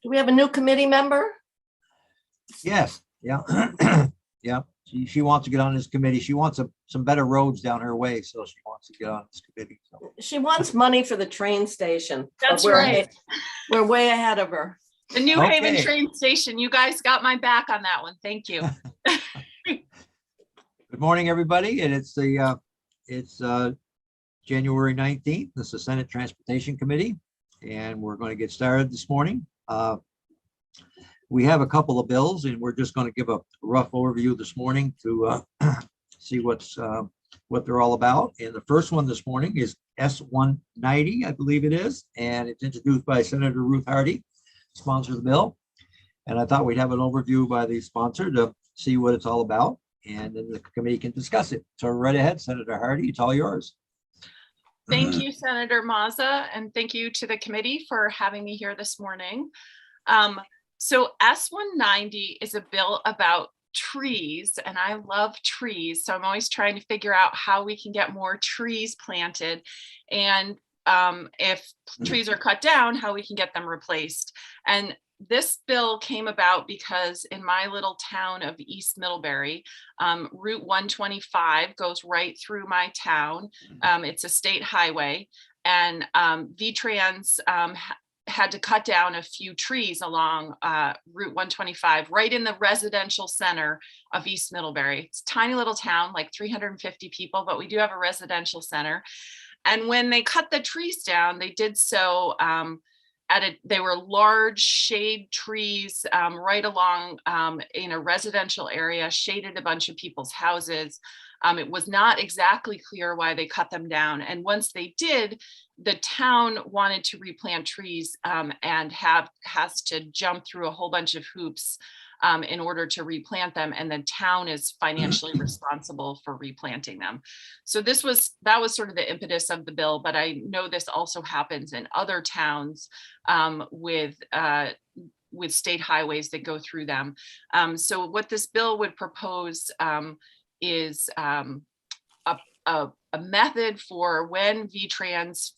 Do we have a new committee member? Yes, yeah, yeah. She wants to get on this committee. She wants some better roads down her way, so she wants to get on this committee. So. She wants money for the train station. That's right. We're way ahead of her. The New Haven train station. You guys got my back on that one. Thank you. Good morning, everybody. And it's January 19th. This is the Senate Transportation Committee, and we're going to get started this morning. We have a couple of bills, and we're just going to give a rough overview this morning to see what they're all about. And the first one this morning is S-190, I believe it is, and it's introduced by Senator Ruth Hardy, sponsors the bill. And I thought we'd have an overview by the sponsor to see what it's all about, and then the committee can discuss it. So right ahead, Senator Hardy, it's all yours. Thank you, Senator Mazza, and thank you to the committee for having me here this morning. So S-190 is a bill about trees, and I love trees. So I'm always trying to figure out how we can get more trees planted. And if trees are cut down, how we can get them replaced. And this bill came about because in my little town of East Middlebury, Route 125 goes right through my town. It's a state highway, and VTrans had to cut down a few trees along Route 125 right in the residential center of East Middlebury. It's a tiny little town, like 350 people, but we do have a residential center. And when they cut the trees down, they did so they were large shade trees right along in a residential area, shaded a bunch of people's houses. It was not exactly clear why they cut them down. And once they did, the town wanted to replant trees and has to jump through a whole bunch of hoops in order to replant them. And the town is financially responsible for replanting them. So that was sort of the impetus of the bill, but I know this also happens in other towns with state highways that go through them. So what this bill would propose is a method for when VTrans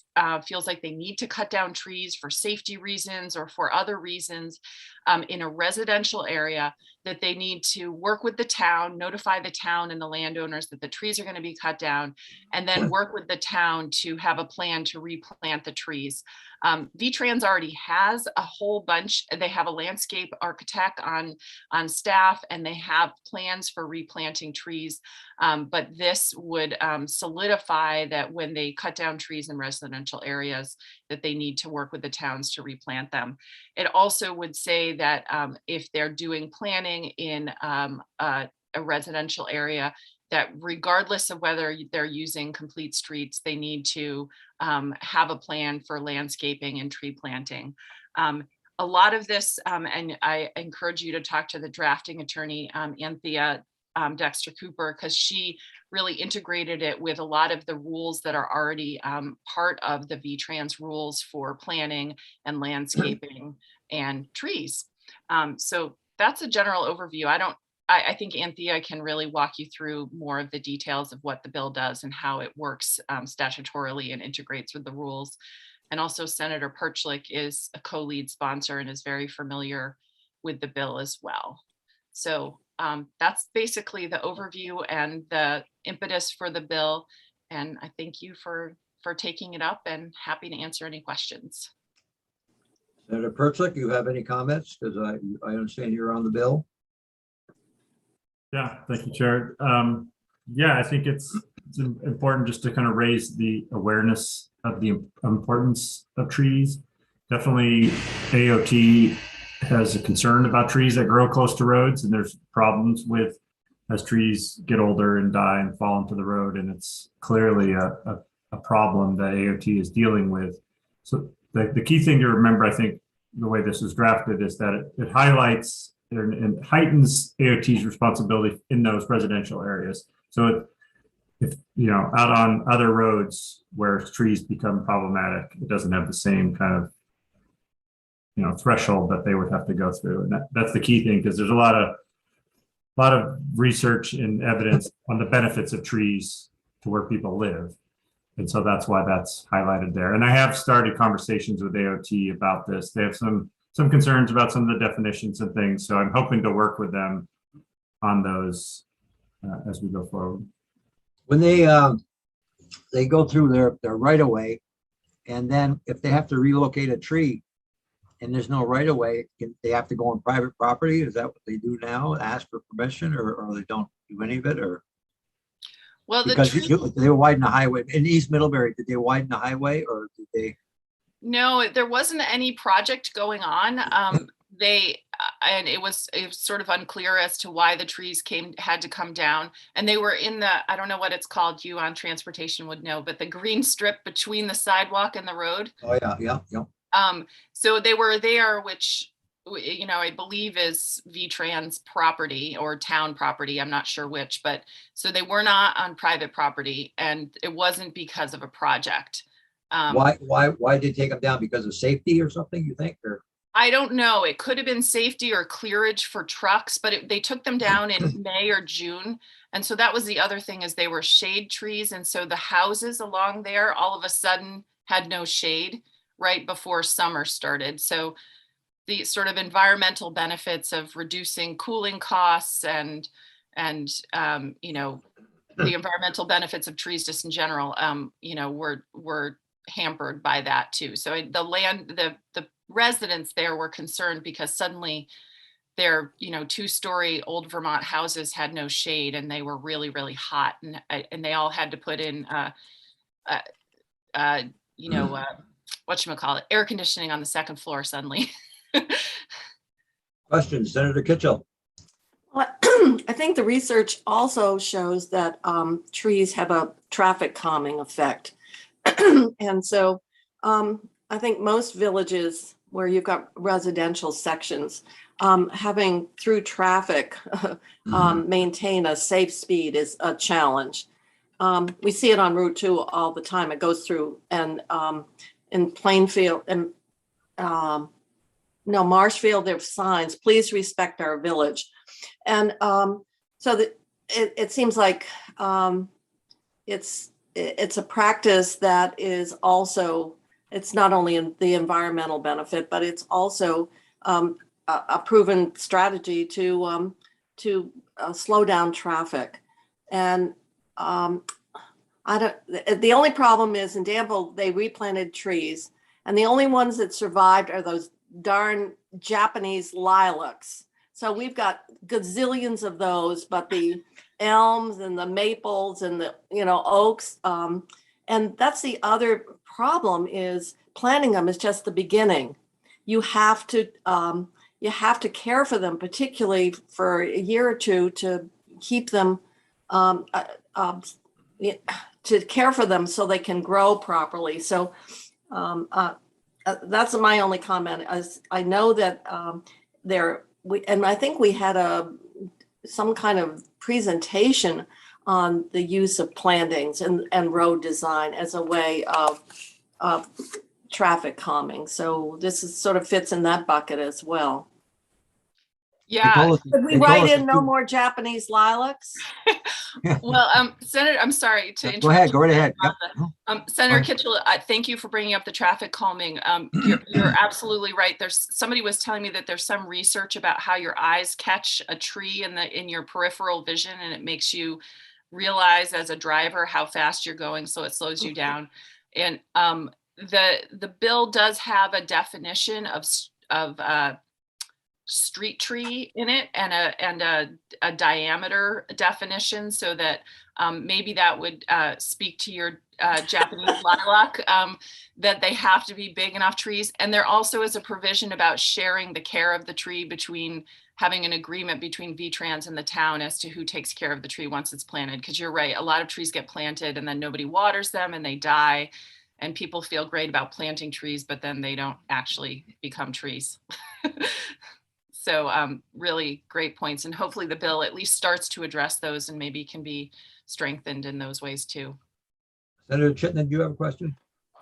feels like they need to cut down trees for safety reasons or for other reasons in a residential area, that they need to work with the town, notify the town and the landowners that the trees are going to be cut down, and then work with the town to have a plan to replant the trees. VTrans already has a whole bunch. They have a landscape architect on staff, and they have plans for replanting trees. But this would solidify that when they cut down trees in residential areas, that they need to work with the towns to replant them. It also would say that if they're doing planning in a residential area, that regardless of whether they're using complete streets, they need to have a plan for landscaping and tree planting. A lot of this, and I encourage you to talk to the drafting attorney, Anthea Dexter Cooper, because she really integrated it with a lot of the rules that are already part of the VTrans rules for planning and landscaping and trees. So that's a general overview. I think Anthea can really walk you through more of the details of what the bill does and how it works statutorily and integrates with the rules. And also Senator Perchlik is a co-lead sponsor and is very familiar with the bill as well. So that's basically the overview and the impetus for the bill. And I thank you for taking it up, and happy to answer any questions. Senator Perchlik, you have any comments? Because I understand you're on the bill. Yeah, thank you, Chair. Yeah, I think it's important just to kind of raise the awareness of the importance of trees. Definitely AOT has a concern about trees that grow close to roads, and there's problems with as trees get older and die and fall into the road, and it's clearly a problem that AOT is dealing with. So the key thing to remember, I think, the way this is drafted is that it highlights and heightens AOT's responsibility in those residential areas. So if out on other roads where trees become problematic, it doesn't have the same kind of threshold that they would have to go through. And that's the key thing, because there's a lot of research and evidence on the benefits of trees to where people live. And so that's why that's highlighted there. And I have started conversations with AOT about this. They have some some concerns about some of the definitions and things. So I'm hoping to work with them on those as we go forward. When they go through their right of way, and then if they have to relocate a tree and there's no right of way, they have to go on private property? Is that what they do now? Ask for permission, or they don't do any of it? Or Well, the because tree, they widen the highway in East Middlebury, did they widen the highway, or did they? no, there wasn't any project going on. And it was sort of unclear as to why the trees had to come down. And they were in the, I don't know what it's called, you on transportation would know, but the green strip between the sidewalk and the road. Oh, yeah. So they were there, which, you know, I believe is VTrans property or town property. I'm not sure which, but so they were not on private property, and it wasn't because of a project. Why did they take them down? Because of safety or something, you think? Or I don't know. It could have been safety or clearage for trucks, but they took them down in May or June. And so that was the other thing, is they were shade trees. And so the houses along there all of a sudden had no shade right before summer started. So the sort of environmental benefits of reducing cooling costs and you know, the environmental benefits of trees just in general, you know, were hampered by that too. So the residents there were concerned because suddenly their, you know, 2-story old Vermont houses had no shade, and they were really, really hot, and they all had to put in you know, whatchamacallit, air conditioning on the second floor suddenly. question, Senator Kitchell? Well, I think the research also shows that trees have a traffic calming effect. And so I think most villages where you've got residential sections, having through traffic maintain a safe speed is a challenge. We see it on Route 2 all the time. It goes through, and in Plainfield and Marshfield, there's signs, please respect our village. And so that it seems like it's a practice that is also, it's not only in the environmental benefit, but it's also a proven strategy to slow down traffic. And the only problem is in Danville, they replanted trees, and the only ones that survived are those darn Japanese lilacs. So we've got gazillions of those, but the elms and the maples and the, you know, oaks, and that's the other problem, is planting them is just the beginning. You have to care for them, particularly for a year or two, to keep them to care for them so they can grow properly. So that's my only comment. I know that and I think we had some kind of presentation on the use of plantings and road design as a way of traffic calming. So this is sort of fits in that bucket as well. Yeah. Could we write in no more Japanese lilacs? Well, Senator, I'm sorry to interrupt. Go ahead, go right ahead. Yep. Senator Kitchell, thank you for bringing up the traffic calming. You're absolutely right. Somebody was telling me that there's some research about how your eyes catch a tree in your peripheral vision, and it makes you realize as a driver how fast you're going, so it slows you down. And the bill does have a definition of street tree in it, and a diameter definition, so that maybe that would speak to your Japanese lilac, that they have to be big enough trees. And there also is a provision about sharing the care of the tree, between having an agreement between VTrans and the town as to who takes care of the tree once it's planted. Because you're right, a lot of trees get planted and then nobody waters them and they die, and people feel great about planting trees, but then they don't actually become trees. So really great points, and hopefully the bill at least starts to address those and maybe can be strengthened in those ways too. Senator Chittenden, do you have a question?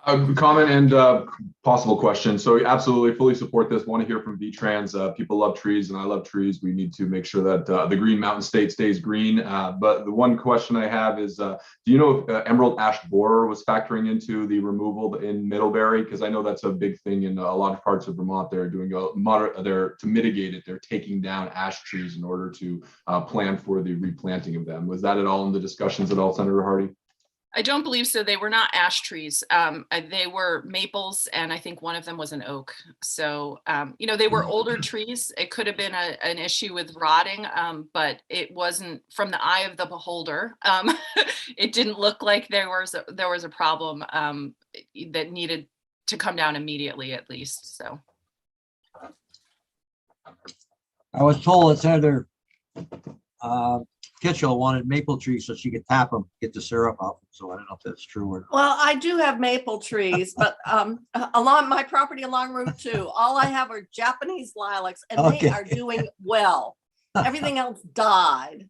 Comment and possible question. So absolutely fully support this. Want to hear from V-Trans. People love trees and I love trees. We need to make sure that the Green Mountain State stays green. But the one question I have is, do you know if emerald ash borer was factoring into the removal in Middlebury? Because I know that's a big thing in a lot of parts of Vermont. They're doing to mitigate it. They're taking down ash trees in order to plan for the replanting of them. Was that at all in the discussions at all, Senator Hardy? I don't believe so. They were not ash trees. They were maples, and I think one of them was an oak. So, they were older trees. It could have been an issue with rotting, but it wasn't from the eye of the beholder. It didn't look like there was a problem that needed to come down immediately, at least. So, I was told that Senator Kitchell wanted maple trees so she could tap them, get the syrup out. So I don't know if that's true or not. Well, I do have maple trees, but along my property along Route 2, all I have are Japanese lilacs, and they Okay. are doing well. Everything else died.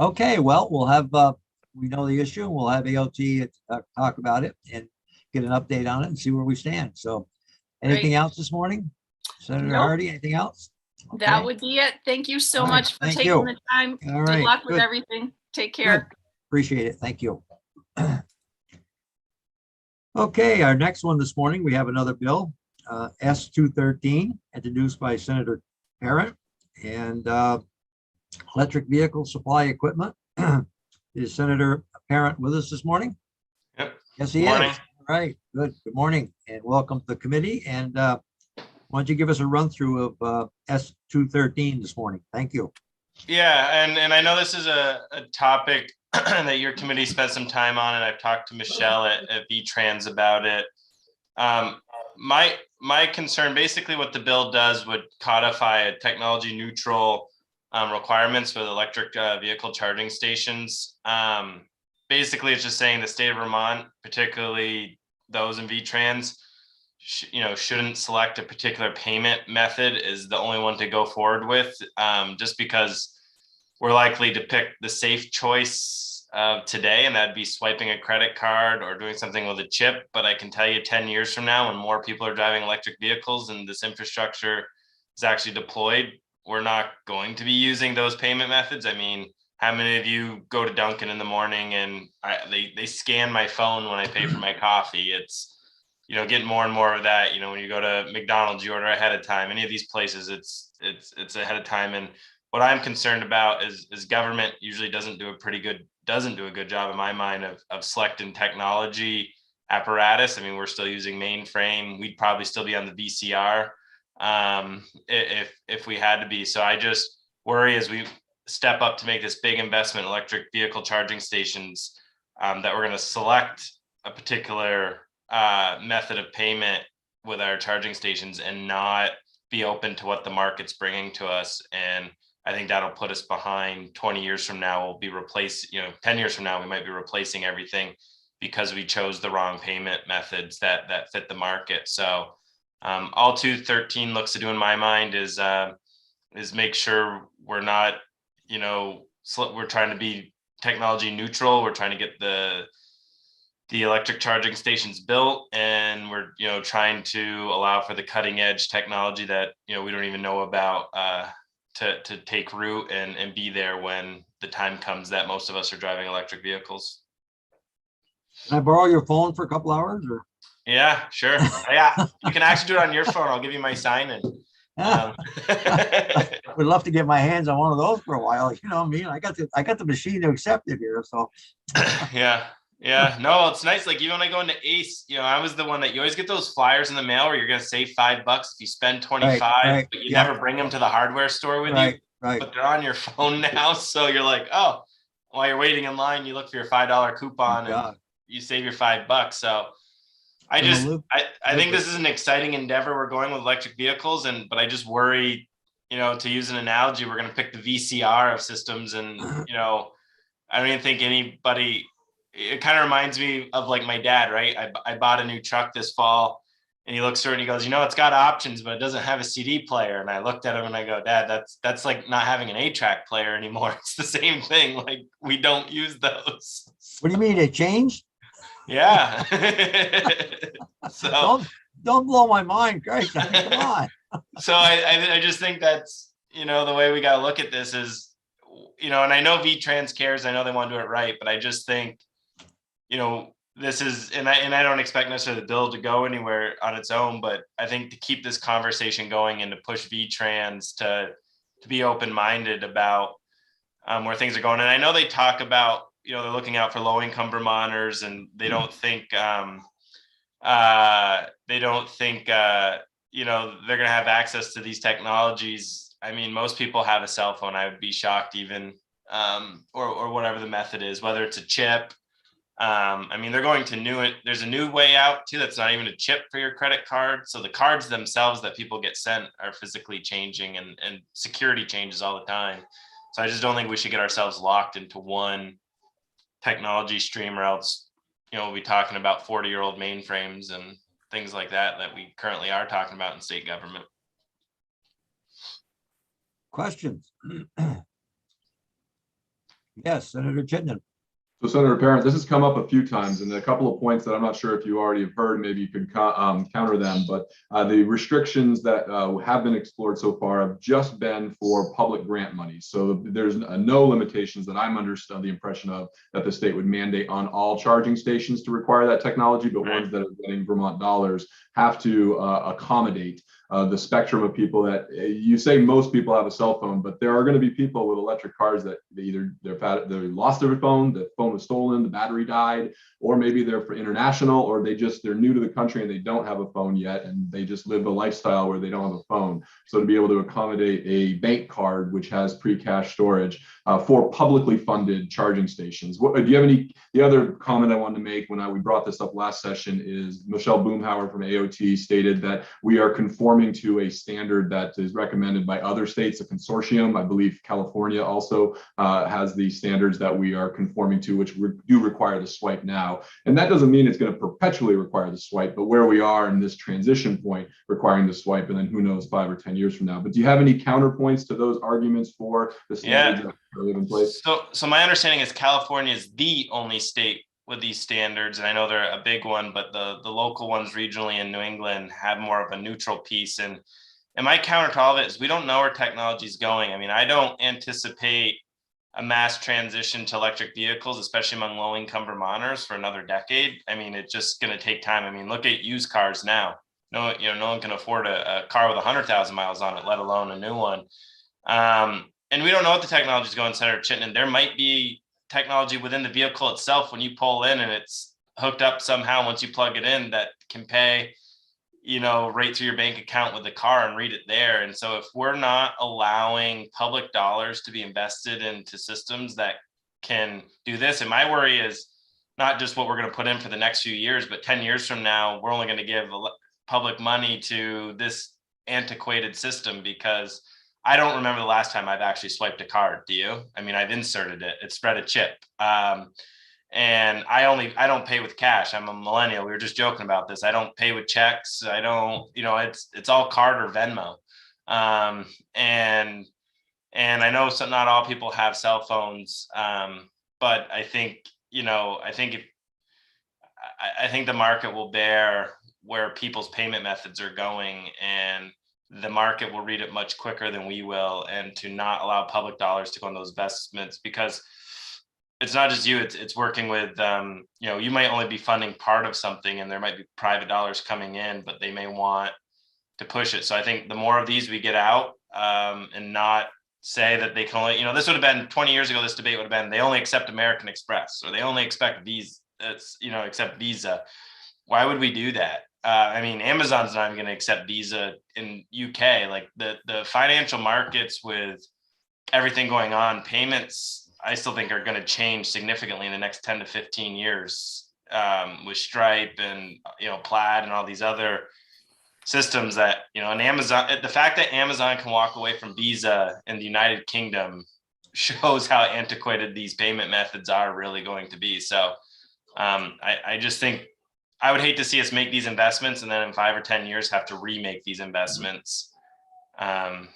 Okay, well, we'll have, we know the issue, and we'll have AOT talk about it and get an update on it and see where we stand. So anything Great. else this morning? Senator Nope. Hardy, anything else? that Okay. would be it. Thank you so All right. much for Thank taking you. the time. All Good right, luck with good. everything. Take care. Good. Appreciate it. Thank you. Okay, our next one this morning, we have another bill, S-213, introduced by Senator Parent, and electric vehicle supply equipment. Is Senator Parent with us this morning? Yep. Yes, he Morning. is. All right, good. Good morning and welcome to the committee. And why don't you give us a run through of S-213 this morning? Thank you. Yeah, and I know this is a topic that your committee spent some time on, and I've talked to Michelle at V-Trans about it. My concern, basically what the bill does would codify a technology neutral requirements with electric vehicle charging stations. Basically, it's just saying the state of Vermont, particularly those in V-Trans, shouldn't select a particular payment method is the only one to go forward with, just because we're likely to pick the safe choice today, and that'd be swiping a credit card or doing something with a chip. But I can tell you 10 years from now, when more people are driving electric vehicles and this infrastructure is actually deployed, we're not going to be using those payment methods. I mean, how many of you go to Dunkin' in the morning and they scan my phone when I pay for my coffee? It's, getting more and more of that. When you go to McDonald's, you order ahead of time. Any of these places, it's ahead of time. And what I'm concerned about is government usually doesn't do a good job in my mind of selecting technology apparatus. I mean, we're still using mainframe. We'd probably still be on the VCR if we had to be. So I just worry as we step up to make this big investment in electric vehicle charging stations, that we're going to select a particular method of payment with our charging stations and not be open to what the market's bringing to us. And I think that'll put us behind. 20 years from now, we'll be replaced, 10 years from now, we might be replacing everything because we chose the wrong payment methods that fit the market. So all 213 looks to do in my mind is make sure we're not, we're trying to be technology neutral. We're trying to get the electric charging stations built, and we're trying to allow for the cutting edge technology that we don't even know about to take root and be there when the time comes that most of us are driving electric vehicles. Can I borrow your phone for a couple hours? Or Yeah, sure. Yeah, you can actually do it on your phone. I'll give you my sign in. would love to get my hands on one of those for a while. You know what I mean? I got the machine to accept it here. So Yeah. No, it's nice. Like even when I go into Ace, I was the one that you always get those flyers in the mail where you're going to save $5 if you spend 25, right, but you yeah. never bring them to the hardware store with you. Right. But they're on your phone now. So you're like, oh, while you're waiting in line, you look for your $5 coupon and you save your $5. So I think this is an exciting endeavor we're going with electric vehicles. But I just worry, to use an analogy, we're going to pick the VCR of systems. And, I don't even think anybody, it kind of reminds me of like my dad, right? I bought a new truck this fall and he looks through and he goes, it's got options, but it doesn't have a CD player. And I looked at him and I go, Dad, that's like not having an 8-track player anymore. It's the same thing. Like we don't use those. What do you mean it changed? Yeah. So, Don't blow my mind, Christ. I mean, come on. so I just think that's, the way we got to look at this is, and I know VTrans cares. I know they want to do it right, but I just think, this is, and I don't expect necessarily the bill to go anywhere on its own, but I think to keep this conversation going and to push VTrans to be open-minded about where things are going. And I know they talk about, they're looking out for low-income Vermonters, and they don't think they're going to have access to these technologies. I mean, most people have a cell phone. I would be shocked even, or whatever the method is, whether it's a chip. I mean, they're going to there's a new way out too. That's not even a chip for your credit card. So the cards themselves that people get sent are physically changing, and security changes all the time. So I just don't think we should get ourselves locked into one technology stream, or else, we'll be talking about 40-year-old mainframes and things like that we currently are talking about in state government. Questions? Yes, Senator Chittenden. So Senator Parent, this has come up a few times, and a couple of points that I'm not sure if you already have heard, maybe you could counter them, but the restrictions that have been explored so far have just been for public grant money. So there's no limitations that I'm under the impression of that the state would mandate on all charging stations to require that technology, but ones that are getting Vermont dollars have to accommodate the spectrum of people that you say most people have a cell phone, but there are going to be people with electric cars that they lost their phone, the phone was stolen, the battery died, or maybe they're for international, or they're new to the country and they don't have a phone yet, and they just live a lifestyle where they don't have a phone. So to be able to accommodate a bank card which has pre-cash storage for publicly funded charging stations. Do you have the other comment I wanted to make when we brought this up last session is Michelle Boomhauer from AOT stated that we are conforming to a standard that is recommended by other states, a consortium. I believe California also has the standards that we are conforming to, which do require the swipe now. And that doesn't mean it's going to perpetually require the swipe, but where we are in this transition point requiring the swipe, and then who knows 5 or 10 years from now. But do you have any counterpoints to those arguments for the standards that live in place? So my understanding is California is the only state with these standards, and I know they're a big one, but the local ones regionally in New England have more of a neutral piece. And my counter to all of it is we don't know where technology is going. I mean, I don't anticipate a mass transition to electric vehicles, especially among low-income Vermonters, for another decade. I mean, it's just going to take time. I mean, look at used cars now. No one can afford a car with 100,000 miles on it, let alone a new one. And we don't know what the technology is going, Senator Chittenden. There might be technology within the vehicle itself when you pull in and it's hooked up somehow once you plug it in that can pay, right through your bank account with the car and read it there. And so if we're not allowing public dollars to be invested into systems that can do this, and my worry is not just what we're going to put in for the next few years, but 10 years from now, we're only going to give public money to this antiquated system, because I don't remember the last time I've actually swiped a card. Do you? I mean, I've inserted it. It's spread a chip. And I don't pay with cash. I'm a millennial. We were just joking about this. I don't pay with checks. I don't, it's all card or Venmo. And I know not all people have cell phones. But I think, I think the market will bear where people's payment methods are going, and the market will read it much quicker than we will, and to not allow public dollars to go in those investments, because it's not just you, it's working with, you might only be funding part of something, and there might be private dollars coming in, but they may want to push it. So I think the more of these we get out, and not say that they can only, this would have been 20 years ago, this debate would have been, they only accept American Express, or they only expect Visa, accept Visa. Why would we do that? I mean, Amazon's not even going to accept Visa in UK. Like the financial markets, with everything going on, payments, I still think are going to change significantly in the next 10 to 15 years, with Stripe and, Plaid and all these other systems that, and Amazon, the fact that Amazon can walk away from Visa in the United Kingdom shows how antiquated these payment methods are really going to be. So I just think, I would hate to see us make these investments and then in 5 or 10 years have to remake these investments. The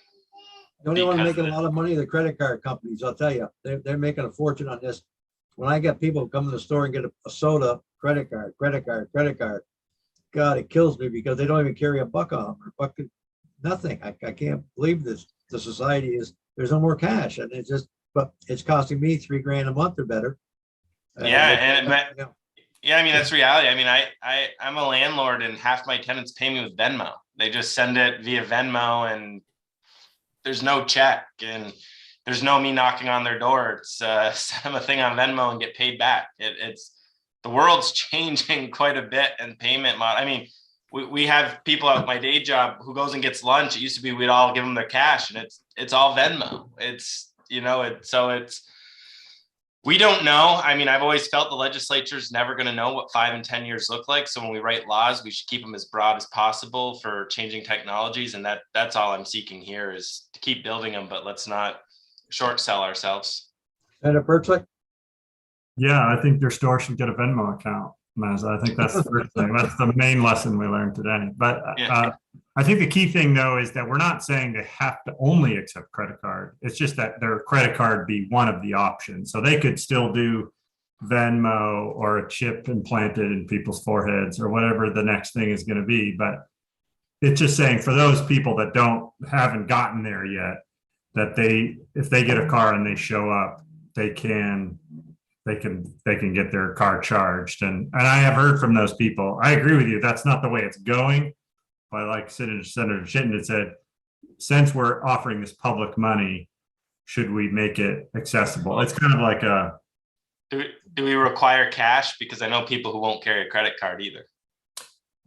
only one making a lot of money are the credit card companies. I'll tell you, they're making a fortune on this. When I get people come to the store and get a soda, credit card, credit card, credit card. God, it kills me because they don't even carry a buck on them or bucket, nothing. I can't believe this. The society is, there's no more cash and it's just, but it's costing me $3,000 a month or better. Yeah, I mean, that's reality. I mean, I'm a landlord and half my tenants pay me with Venmo. They just send it via Venmo and there's no check and there's no me knocking on their door. It's send them a thing on Venmo and get paid back. It's the world's changing quite a bit and payment model. I mean, we have people at my day job who goes and gets lunch. It used to be we'd all give them their cash and it's all Venmo. It's, you know, we don't know. I mean, I've always felt the legislature is never going to know what 5 and 10 years look like. So when we write laws, we should keep them as broad as possible for changing technologies. And that's all I'm seeking here is to keep building them, but let's not short sell ourselves. Senator Pertlick? Yeah, I think your store should get a Venmo account, Mazza. I think that's the first thing. That's the main lesson we learned today. But I think the key thing, though, is that we're not saying they have to only accept credit card. It's just that their credit card be one of the options. So they could still do Venmo or a chip implanted in people's foreheads or whatever the next thing is going to be. But it's just saying for those people that haven't gotten there yet, that if they get a car and they show up, they can get their car charged. And I have heard from those people. I agree with you. That's not the way it's going. But like Senator Chittenden said, since we're offering this public money, should we make it accessible? It's kind of like a. Do we require cash? Because I know people who won't carry a credit card either.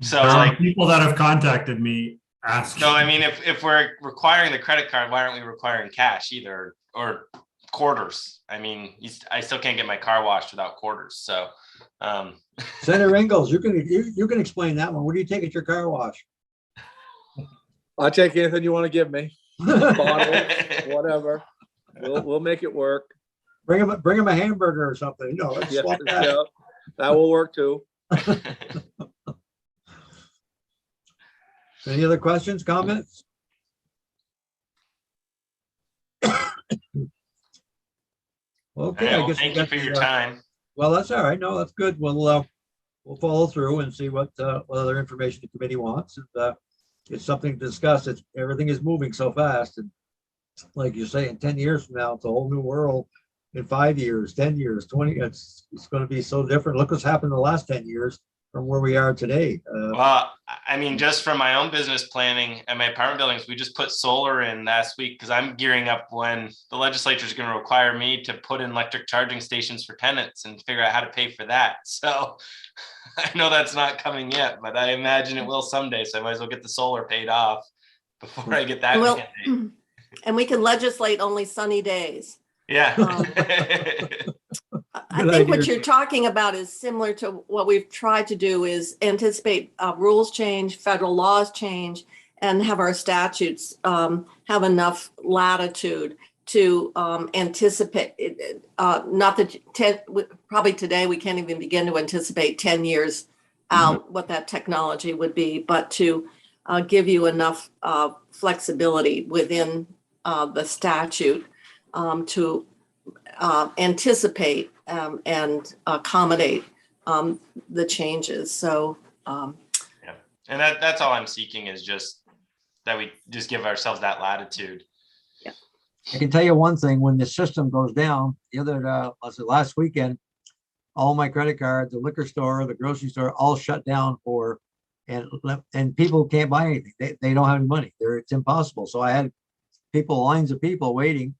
So there are like people that have contacted me asking. So I mean, if we're requiring the credit card, why aren't we requiring cash either or quarters? I mean, I still can't get my car washed without quarters. So, Senator Ingles, you can explain that one. What do you take at your car wash? I'll take anything you want to give me. Bottle, whatever. We'll make it work. Bring him a hamburger or something. You know, let's swap that. Yeah, that will work too. Any other questions, comments? Okay, I guess thank you for your time. Well, that's all right. No, that's good. We'll follow through and see what other information the committee wants. And it's something to discuss. Everything is moving so fast, and like you say, in 10 years from now, it's a whole new world. In 5 years, 10 years, 20, it's going to be so different. Look what's happened in the last 10 years from where we are today. Well, I mean, just from my own business planning and my apartment buildings, we just put solar in last week because I'm gearing up when the legislature is going to require me to put in electric charging stations for tenants and figure out how to pay for that. So I know that's not coming yet, but I imagine it will someday. So I might as well get the solar paid off before I get that. And we can legislate only sunny days. Yeah. I think what you're talking about is similar to what we've tried to do is anticipate rules change, federal laws change, and have our statutes have enough latitude to anticipate. Not that probably today we can't even begin to anticipate 10 years out what that technology would be, but to give you enough flexibility within the statute to anticipate and accommodate the changes. So, yeah, and that's all I'm seeking is just that we just give ourselves that latitude. Yeah, I can tell you one thing: when the system goes down, last weekend, all my credit cards, the liquor store, the grocery store, all shut down and people can't buy anything. They don't have any money. It's impossible. So I had lines of people waiting.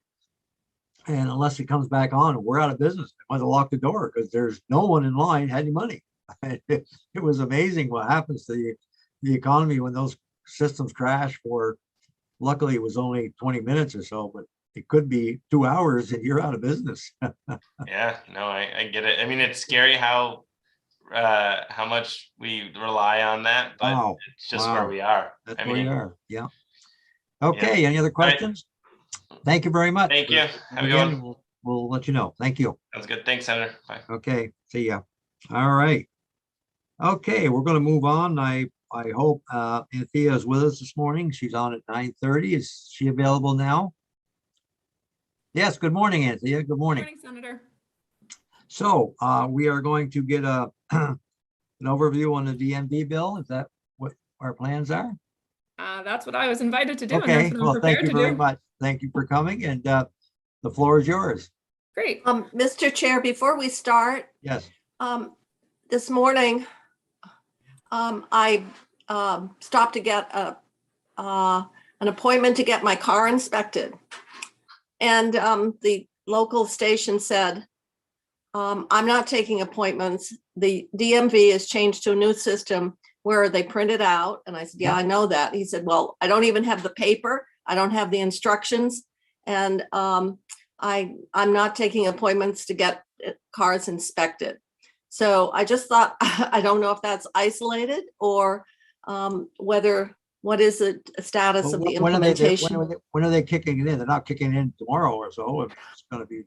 And unless it comes back on, we're out of business. I might have locked the door because there's no one in line had any money. It was amazing what happens to the economy when those systems crash luckily it was only 20 minutes or so, but it could be 2 hours and you're out of business. Yeah, no, I get it. I mean, it's scary how much we rely on that, but it's just where we are. That's where we are. Yeah. Okay. Yeah. Any other questions? Thank you very much. Thank you. Have a good one. We'll let you know. Thank you. Sounds good. Thanks, Senator. Bye. Okay. See ya. All right. Okay, we're going to move on. I hope Anthea is with us this morning. She's on at 9:30. Is she available now? Yes. Good morning, Anthea. Good morning. Good morning, Senator. So we are going to get a an overview on the DMV bill. Is that what our plans are? That's what I was invited to do. And Okay, that's what I'm well, thank prepared you to very do. much. Thank you for coming, and the floor is yours. Great. Mr. Chair, before we start, Yes. this morning, I stopped to get an appointment to get my car inspected. And the local station said, I'm not taking appointments. The DMV has changed to a new system where they print it out. And I said, yeah, I know that. He said, well, I don't even have the paper. I don't have the instructions. And I'm not taking appointments to get cars inspected. So I just thought, I don't know if that's isolated or what is the status of the implementation? When are they kicking it in? They're not kicking it in tomorrow or so. It's going to be.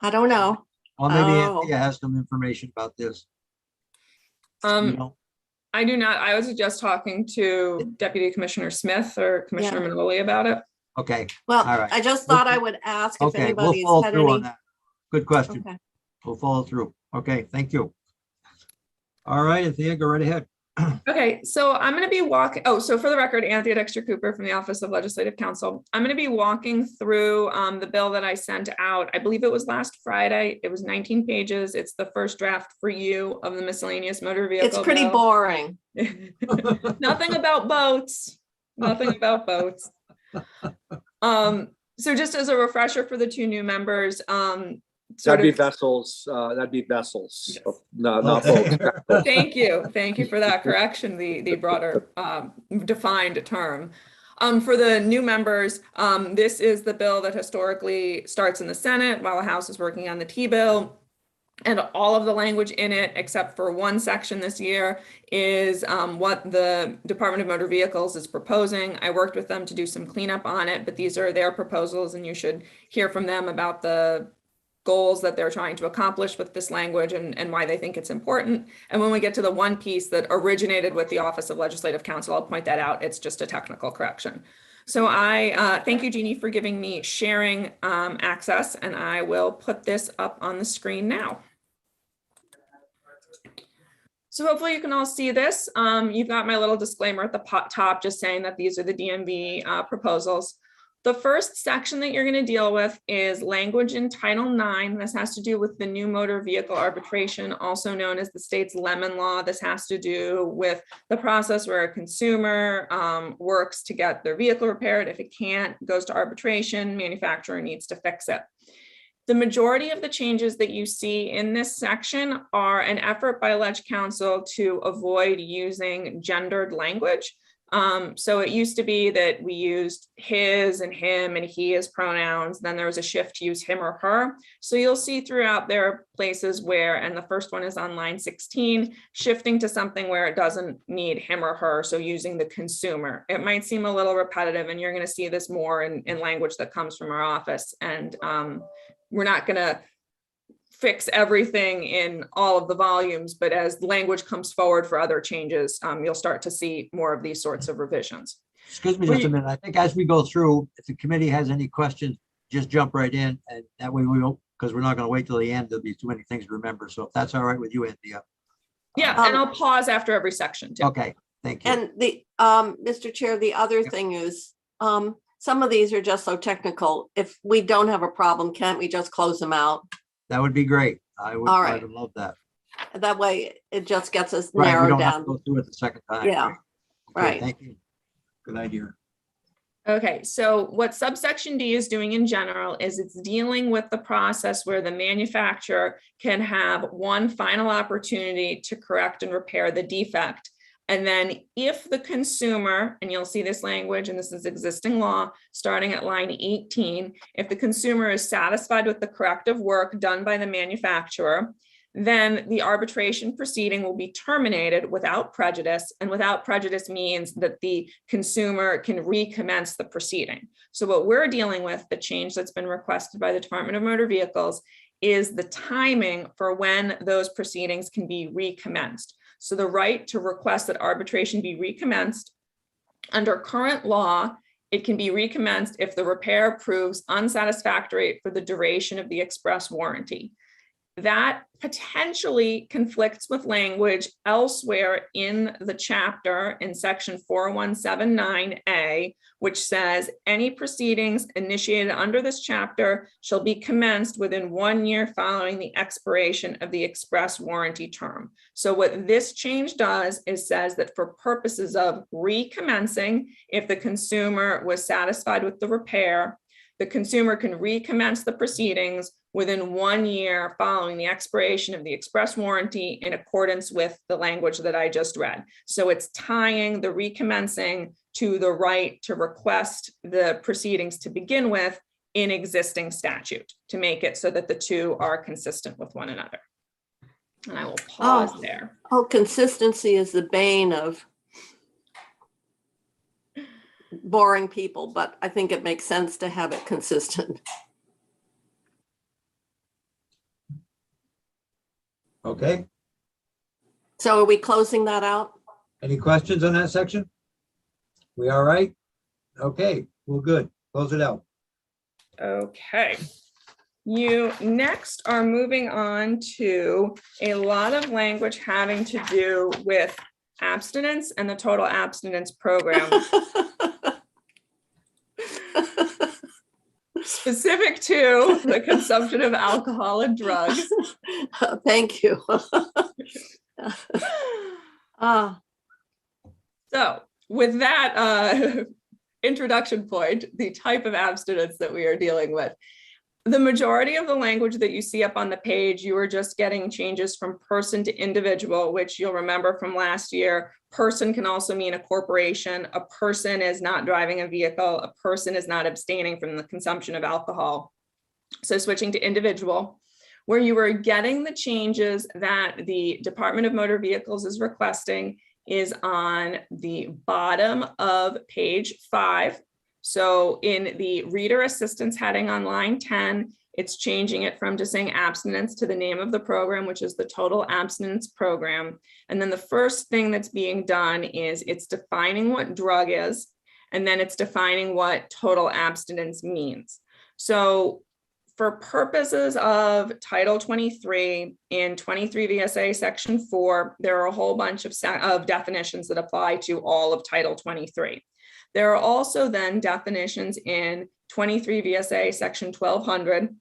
I don't know. Well, maybe Oh. Anthea has some information about this. You know? I do not. I was just talking to Deputy Commissioner Smith or Commissioner Manoli about it. Okay. Well, All right. I just thought I would ask if Okay, we'll anybody's follow had through on any. that. Good question. Okay. We'll follow through. Okay, thank you. All right, Anthea, go right ahead. Okay, so I'm going to be walking. Oh, so for the record, Anthea Dexter Cooper from the Office of Legislative Counsel. I'm going to be walking through the bill that I sent out. I believe it was last Friday. It was 19 pages. It's the first draft for you of the miscellaneous motor vehicle. It's pretty bill. boring. Nothing about boats. Nothing about boats. So just as a refresher for the two new members, That'd be vessels. That'd be vessels. Yes. No, not boats. Thank you for that correction, the broader defined term. For the new members, this is the bill that historically starts in the Senate while the House is working on the T-bill. And all of the language in it, except for one section this year, is what the Department of Motor Vehicles is proposing. I worked with them to do some cleanup on it, but these are their proposals and you should hear from them about the goals that they're trying to accomplish with this language and why they think it's important. And when we get to the one piece that originated with the Office of Legislative Counsel, I'll point that out. It's just a technical correction. So I thank you, Jeannie, for giving me sharing access, and I will put this up on the screen now. So hopefully you can all see this. You've got my little disclaimer at the top just saying that these are the DMV proposals. The first section that you're going to deal with is language in Title IX. This has to do with the new motor vehicle arbitration, also known as the state's lemon law. This has to do with the process where a consumer works to get their vehicle repaired. If it can't, goes to arbitration, manufacturer needs to fix it. The majority of the changes that you see in this section are an effort by Leg Counsel to avoid using gendered language. So it used to be that we used his and him and he as pronouns. Then there was a shift to use him or her. So you'll see throughout there are places where, and the first one is on line 16, shifting to something where it doesn't need him or her. So using the consumer. It might seem a little repetitive and you're going to see this more in language that comes from our office. And we're not going to fix everything in all of the volumes, but as language comes forward for other changes, you'll start to see more of these sorts of revisions. Excuse me just a minute. I think as we go through, if the committee has any questions, just jump right in, and that way we won't, because we're not going to wait till the end. There'll be too many things to remember. So if that's all right with you, Anthea. Yeah, and I'll pause after every section too. Okay, thank you. And the Mr. Chair, the other thing is some of these are just so technical. If we don't have a problem, can't we just close them out? That would be great. I would, All I right. would love that. That way it just gets us Right, we narrowed don't have to down. go through it the second time. Yeah, Okay, right. Thank you. Good idea. Okay, so what subsection D is doing in general is it's dealing with the process where the manufacturer can have one final opportunity to correct and repair the defect. And then if the consumer, and you'll see this language, and this is existing law, starting at line 18, if the consumer is satisfied with the corrective work done by the manufacturer, then the arbitration proceeding will be terminated without prejudice. And without prejudice means that the consumer can recommence the proceeding. So what we're dealing with, the change that's been requested by the Department of Motor Vehicles, is the timing for when those proceedings can be recommenced. So the right to request that arbitration be recommenced under current law, it can be recommenced if the repair proves unsatisfactory for the duration of the express warranty. that potentially conflicts with language elsewhere in the chapter in section 4179A, which says any proceedings initiated under this chapter shall be commenced within 1 year following the expiration of the express warranty term. So what this change does is says that for purposes of recommencing, if the consumer was satisfied with the repair, the consumer can recommence the proceedings within 1 year following the expiration of the express warranty in accordance with the language that I just read. So it's tying the recommencing to the right to request the proceedings to begin with in existing statute to make it so that the two are consistent with one another. And I will pause there. Oh, consistency is the bane of boring people, but I think it makes sense to have it consistent. Okay, So are we closing that out? any questions on that section? We all right? Okay, well, good. Close it out. Okay. You next are moving on to a lot of language having to do with abstinence and the total abstinence program. Specific to the consumption of alcohol and drugs. Thank you. So with that introduction point, the type of abstinence that we are dealing with, the majority of the language that you see up on the page, you are just getting changes from person to individual, which you'll remember from last year. Person can also mean a corporation. A person is not driving a vehicle. A person is not abstaining from the consumption of alcohol. So switching to individual, where you are getting the changes that the Department of Motor Vehicles is requesting is on the bottom of page 5. So in the reader assistance heading on line 10, it's changing it from just saying abstinence to the name of the program, which is the total abstinence program. And then the first thing that's being done is it's defining what drug is, and then it's defining what total abstinence means. So for purposes of Title 23 in 23 VSA Section 4, there are a whole bunch of definitions that apply to all of Title 23. There are also then definitions in 23 VSA Section 1200,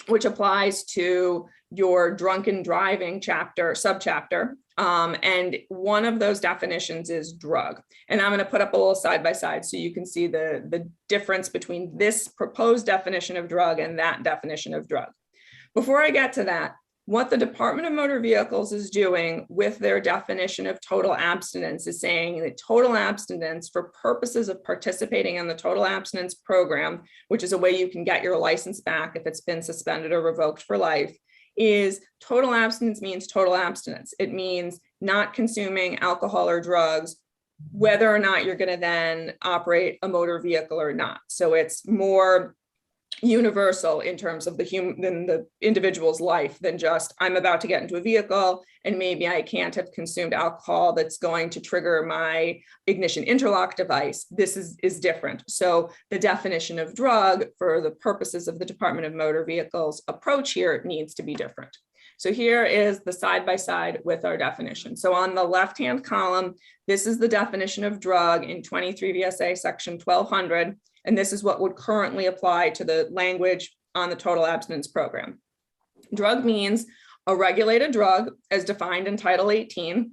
which applies to your drunken driving subchapter. And one of those definitions is drug. And I'm going to put up a little side by side so you can see the difference between this proposed definition of drug and that definition of drug. Before I get to that, what the Department of Motor Vehicles is doing with their definition of total abstinence is saying that total abstinence for purposes of participating in the total abstinence program, which is a way you can get your license back if it's been suspended or revoked for life, is total abstinence means total abstinence. It means not consuming alcohol or drugs, whether or not you're going to then operate a motor vehicle or not. So it's more universal in terms of the individual's life than just I'm about to get into a vehicle and maybe I can't have consumed alcohol that's going to trigger my ignition interlock device. This is different. So the definition of drug for the purposes of the Department of Motor Vehicles approach here needs to be different. So here is the side by side with our definition. So on the left-hand column, this is the definition of drug in 23 VSA Section 1200. And this is what would currently apply to the language on the total abstinence program. Drug means a regulated drug as defined in Title 18,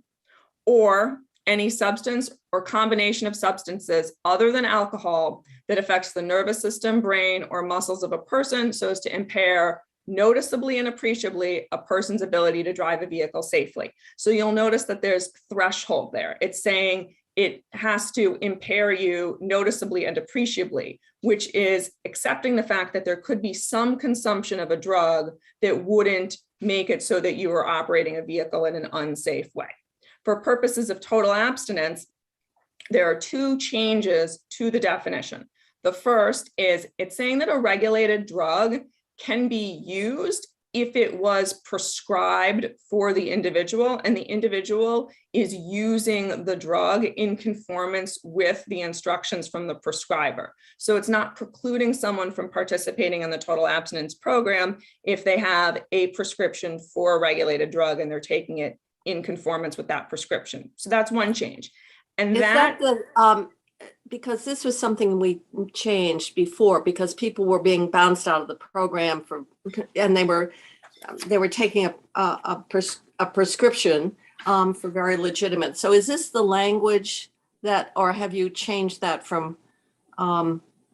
or any substance or combination of substances other than alcohol that affects the nervous system, brain, or muscles of a person so as to impair noticeably and appreciably a person's ability to drive a vehicle safely. So you'll notice that there's threshold there. It's saying it has to impair you noticeably and appreciably, which is accepting the fact that there could be some consumption of a drug that wouldn't make it so that you are operating a vehicle in an unsafe way. For purposes of total abstinence, there are two changes to the definition. The first is it's saying that a regulated drug can be used if it was prescribed for the individual and the individual is using the drug in conformance with the instructions from the prescriber. So it's not precluding someone from participating in the total abstinence program if they have a prescription for a regulated drug and they're taking it in conformance with that prescription. So that's one change. And Is that, that the, because this was something we changed before because people were being bounced out of the program and they were taking a prescription for very legitimate. So is this the language that, or have you changed that from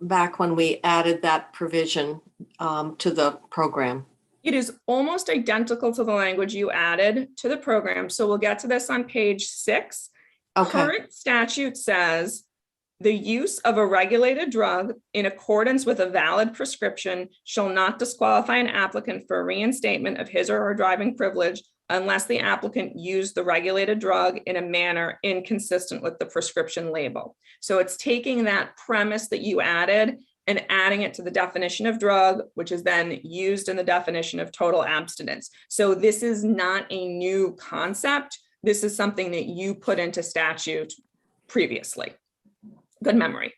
back when we added that provision to the program? it is almost identical to the language you added to the program. So we'll get to this on page 6. Okay. Current statute says the use of a regulated drug in accordance with a valid prescription shall not disqualify an applicant for reinstatement of his or her driving privilege unless the applicant used the regulated drug in a manner inconsistent with the prescription label. So it's taking that premise that you added and adding it to the definition of drug, which is then used in the definition of total abstinence. So this is not a new concept. This is something that you put into statute previously. Good memory.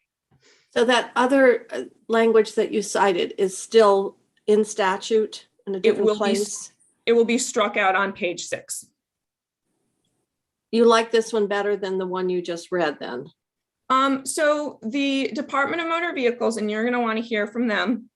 So that other language that you cited is still in statute in a different place? It will be struck out on page 6. You like this one better than the one you just read then? So the Department of Motor Vehicles, and you're going to want to hear from them,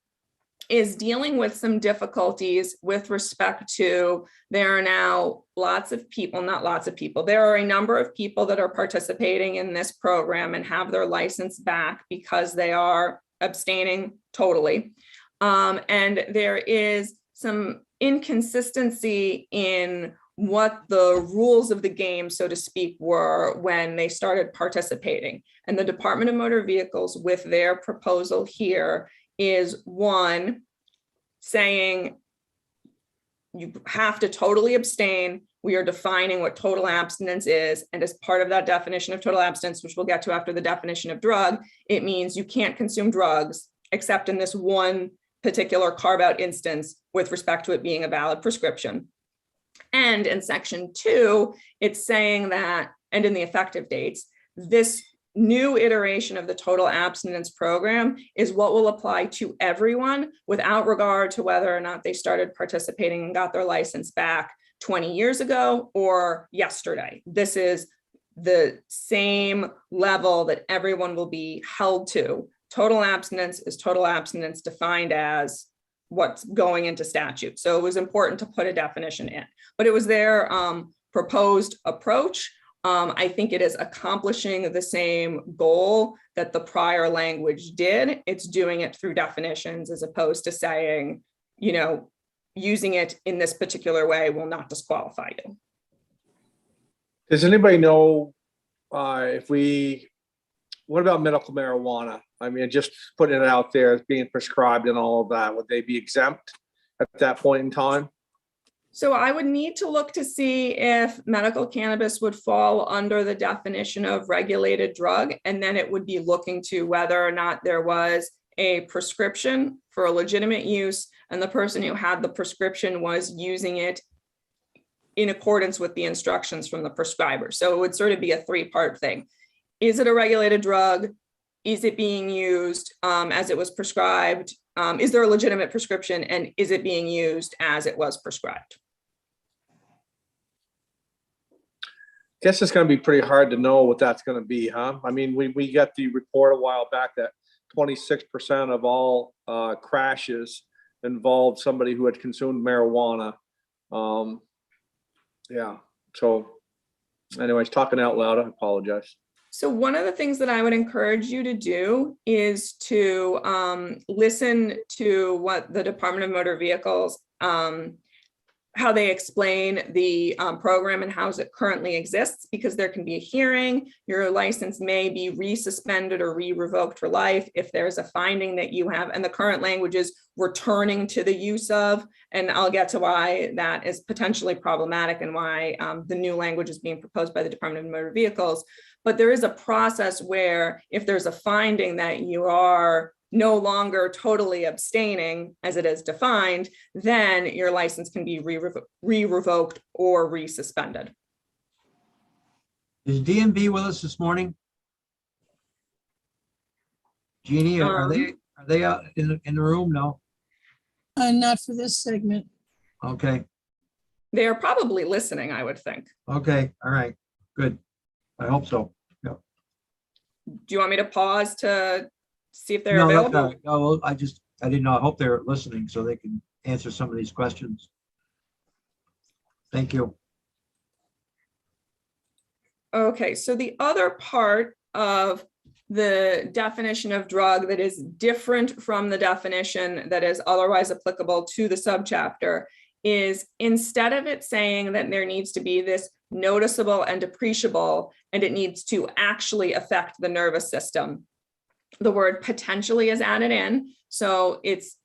is dealing with some difficulties with respect to, there are now lots of people, not lots of people, there are a number of people that are participating in this program and have their license back because they are abstaining totally. And there is some inconsistency in what the rules of the game, so to speak, were when they started participating. And the Department of Motor Vehicles, with their proposal here, is one, saying you have to totally abstain. We are defining what total abstinence is. And as part of that definition of total abstinence, which we'll get to after the definition of drug, it means you can't consume drugs except in this one particular carve-out instance with respect to it being a valid prescription. And in section 2, it's saying that, and in the effective dates, this new iteration of the total abstinence program is what will apply to everyone without regard to whether or not they started participating and got their license back 20 years ago or yesterday. This is the same level that everyone will be held to. Total abstinence is total abstinence defined as what's going into statute. So it was important to put a definition in, but it was their proposed approach. I think it is accomplishing the same goal that the prior language did. It's doing it through definitions as opposed to saying, you know, using it in this particular way will not disqualify you. Does anybody know what about medical marijuana? I mean, just putting it out there as being prescribed and all of that, would they be exempt at that point in time? So I would need to look to see if medical cannabis would fall under the definition of regulated drug, and then it would be looking to whether or not there was a prescription for a legitimate use, and the person who had the prescription was using it in accordance with the instructions from the prescriber. So it would sort of be a 3-part thing. Is it a regulated drug? Is it being used as it was prescribed? Is there a legitimate prescription, and is it being used as it was prescribed? Guess it's going to be pretty hard to know what that's going to be, huh? I mean, we got the report a while back that 26% of all crashes involved somebody who had consumed marijuana. Yeah. So anyways, talking out loud, I apologize. So one of the things that I would encourage you to do is to listen to what the Department of Motor Vehicles, how they explain the program and how it currently exists, because there can be a hearing. Your license may be resuspended or re-revoked for life if there's a finding that you have, and the current language is returning to the use of, and I'll get to why that is potentially problematic and why the new language is being proposed by the Department of Motor Vehicles. But there is a process where if there's a finding that you are no longer totally abstaining as it is defined, then your license can be re-revoked or resuspended. Is DMV with us this morning? Jeannie, are they out in the room? No? Not for this segment. Okay, They are probably listening, I would think. okay, all right, good. I hope so. Do you want me to pause to see if they're No, that's available? all right. No, well, I didn't know. I hope they're listening so they can answer some of these questions. Thank you. Okay, so the other part of the definition of drug that is different from the definition that is otherwise applicable to the subchapter is, instead of it saying that there needs to be this noticeable and appreciable, and it needs to actually affect the nervous system, the word potentially is added in. So it's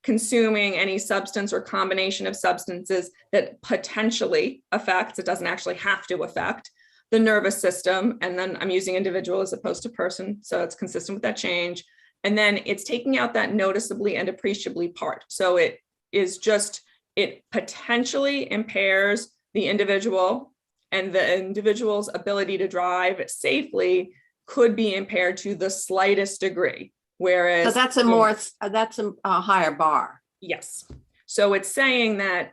consuming any substance or combination of substances that potentially affects, it doesn't actually have to affect, the nervous system. And then I'm using individual as opposed to person, so it's consistent with that change. And then it's taking out that noticeably and appreciably part. So it is just, it potentially impairs the individual, and the individual's ability to drive safely could be impaired to the slightest degree. Whereas So that's a higher bar. yes. So it's saying that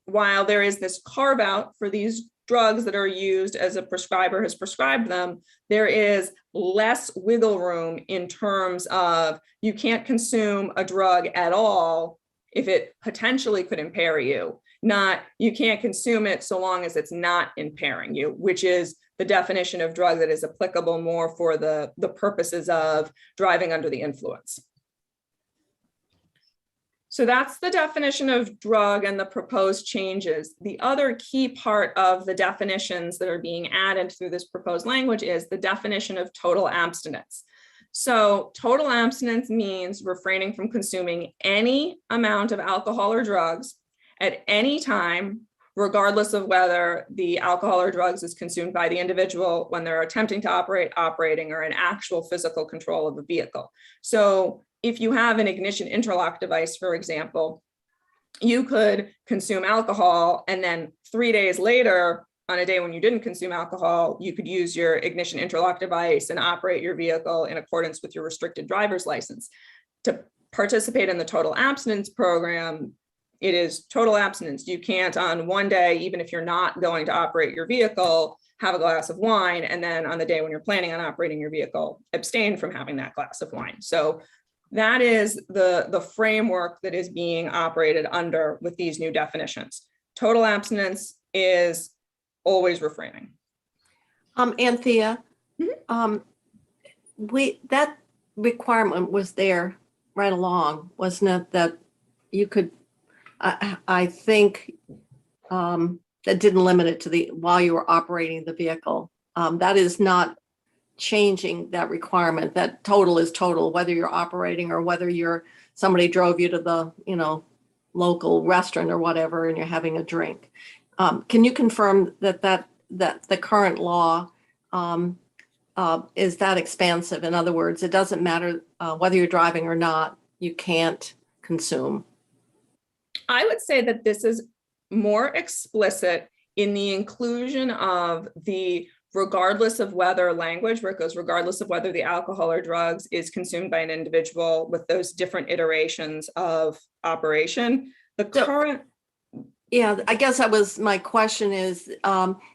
while there is this carve out for these drugs that are used as a prescriber has prescribed them, there is less wiggle room in terms of you can't consume a drug at all if it potentially could impair you. Not you can't consume it so long as it's not impairing you, which is the definition of drug that is applicable more for the purposes of driving under the influence. So that's the definition of drug and the proposed changes. The other key part of the definitions that are being added through this proposed language is the definition of total abstinence. So total abstinence means refraining from consuming any amount of alcohol or drugs at any time, regardless of whether the alcohol or drugs is consumed by the individual when they're attempting to operate, operating, or in actual physical control of a vehicle. So if you have an ignition interlock device, for example, you could consume alcohol, and then 3 days later, on a day when you didn't consume alcohol, you could use your ignition interlock device and operate your vehicle in accordance with your restricted driver's license. To participate in the total abstinence program, it is total abstinence. You can't on one day, even if you're not going to operate your vehicle, have a glass of wine, and then on the day when you're planning on operating your vehicle, abstain from having that glass of wine. So that is the framework that is being operated under with these new definitions. Total abstinence is always refraining. Anthea, that requirement was there right along, wasn't it? That you could, I think, that didn't limit it to while you were operating the vehicle. That is not changing that requirement. That total is total, whether you're operating or whether somebody drove you to the, local restaurant or whatever, and you're having a drink. Can you confirm that the current law is that expansive? In other words, it doesn't matter whether you're driving or not, you can't consume. I would say that this is more explicit in the inclusion of the regardless of whether language, where it goes regardless of whether the alcohol or drugs is consumed by an individual with those different iterations of operation. The current. Yeah, I guess that was my question is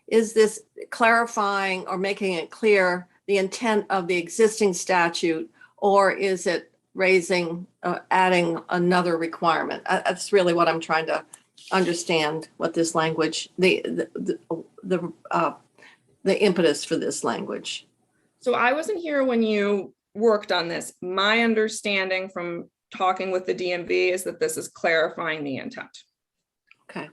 this clarifying or making it clear the intent of the existing statute, or is it adding another requirement? That's really what I'm trying to understand, what this language, the impetus for this language. So I wasn't here when you worked on this. My understanding from talking with the DMV is that this is clarifying the intent. Okay.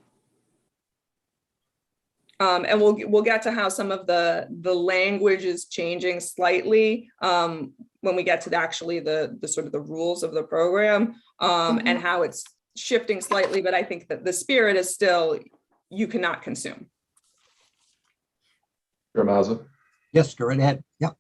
And we'll get to how some of the language is changing slightly when we get to the sort of the rules of the program and how it's shifting slightly. But I think that the spirit is still, you cannot consume. Chair Mazza. Yes, go right ahead. Yep.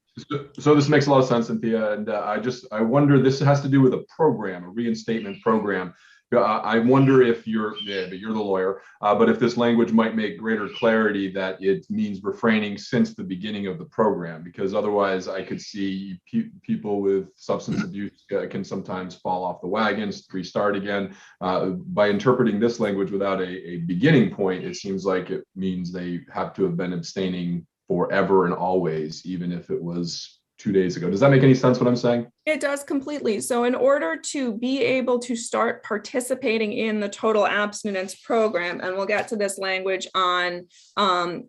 So this makes a lot of sense, Cynthia, and I wonder, this has to do with a program, a reinstatement program. I wonder if you're the lawyer, but if this language might make greater clarity that it means refraining since the beginning of the program, because otherwise I could see people with substance abuse can sometimes fall off the wagons, restart again. By interpreting this language without a beginning point, it seems like it means they have to have been abstaining forever and always, even if it was 2 days ago. Does that make any sense what I'm saying? It does completely. So in order to be able to start participating in the total abstinence program, and we'll get to this language on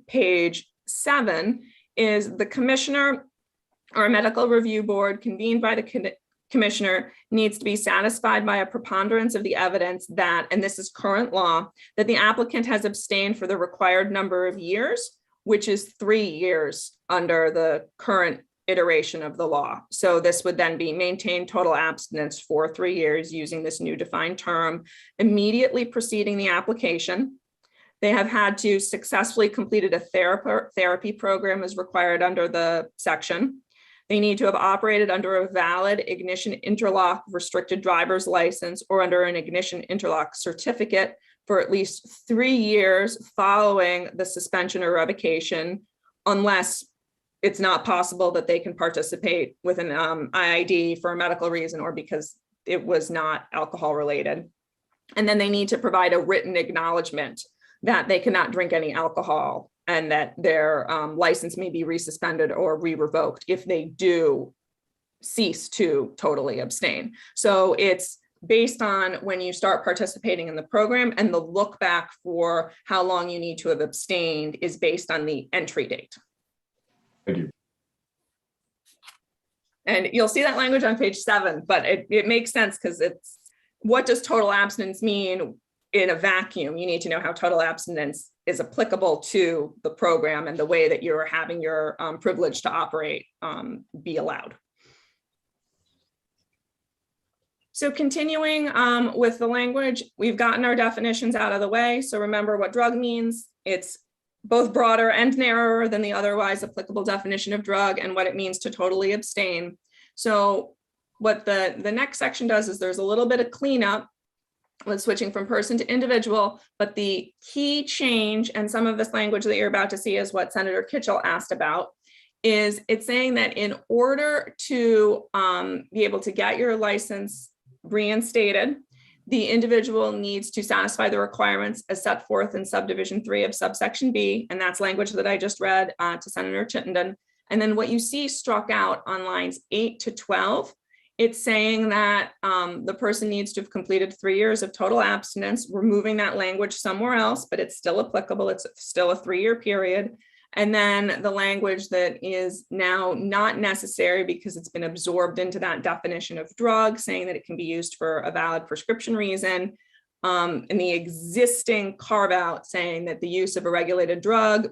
page 7, is the commissioner or a medical review board convened by the commissioner needs to be satisfied by a preponderance of the evidence that, and this is current law, that the applicant has abstained for the required number of years, which is 3 years under the current iteration of the law. So this would then be maintain total abstinence for 3 years using this new defined term immediately preceding the application. They have had to successfully completed a therapy program as required under the section. They need to have operated under a valid ignition interlock restricted driver's license or under an ignition interlock certificate for at least 3 years following the suspension or revocation, unless it's not possible that they can participate with an IID for a medical reason or because it was not alcohol related. And then they need to provide a written acknowledgement that they cannot drink any alcohol and that their license may be resuspended or re-revoked if they do cease to totally abstain. So it's based on when you start participating in the program, and the look back for how long you need to have abstained is based on the entry date. Thank you. And you'll see that language on page 7, but it makes sense because it's, what does total abstinence mean in a vacuum? You need to know how total abstinence is applicable to the program and the way that you're having your privilege to operate be allowed. So continuing with the language, we've gotten our definitions out of the way. So remember what drug means. It's both broader and narrower than the otherwise applicable definition of drug and what it means to totally abstain. So what the next section does is there's a little bit of cleanup with switching from person to individual, but the key change, and some of this language that you're about to see is what Senator Kitchell asked about, is it's saying that in order to be able to get your license reinstated, the individual needs to satisfy the requirements as set forth in subdivision 3 of subsection B, and that's language that I just read to Senator Chittenden. And then what you see struck out on lines 8 to 12, it's saying that the person needs to have completed 3 years of total abstinence. We're moving that language somewhere else, but it's still applicable. It's still a 3-year period. And then the language that is now not necessary because it's been absorbed into that definition of drug, saying that it can be used for a valid prescription reason. And the existing carve out saying that the use of a regulated drug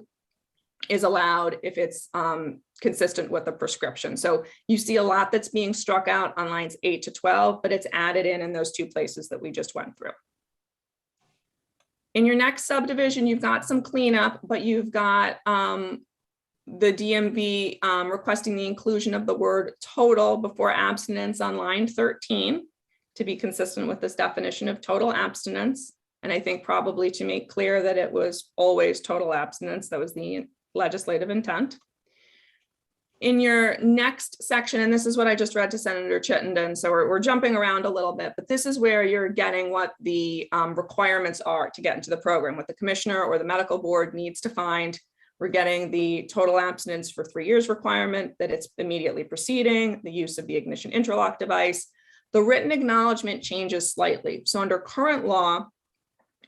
is allowed if it's consistent with the prescription. So you see a lot that's being struck out on lines 8 to 12, but it's added in those 2 places that we just went through. In your next subdivision, you've got some cleanup, but you've got the DMV requesting the inclusion of the word total before abstinence on line 13 to be consistent with this definition of total abstinence. And I think probably to make clear that it was always total abstinence. That was the legislative intent. In your next section, and this is what I just read to Senator Chittenden, so we're jumping around a little bit, but this is where you're getting what the requirements are to get into the program, what the commissioner or the medical board needs to find. We're getting the total abstinence for 3 years requirement, that it's immediately preceding, the use of the ignition interlock device. The written acknowledgement changes slightly. So under current law,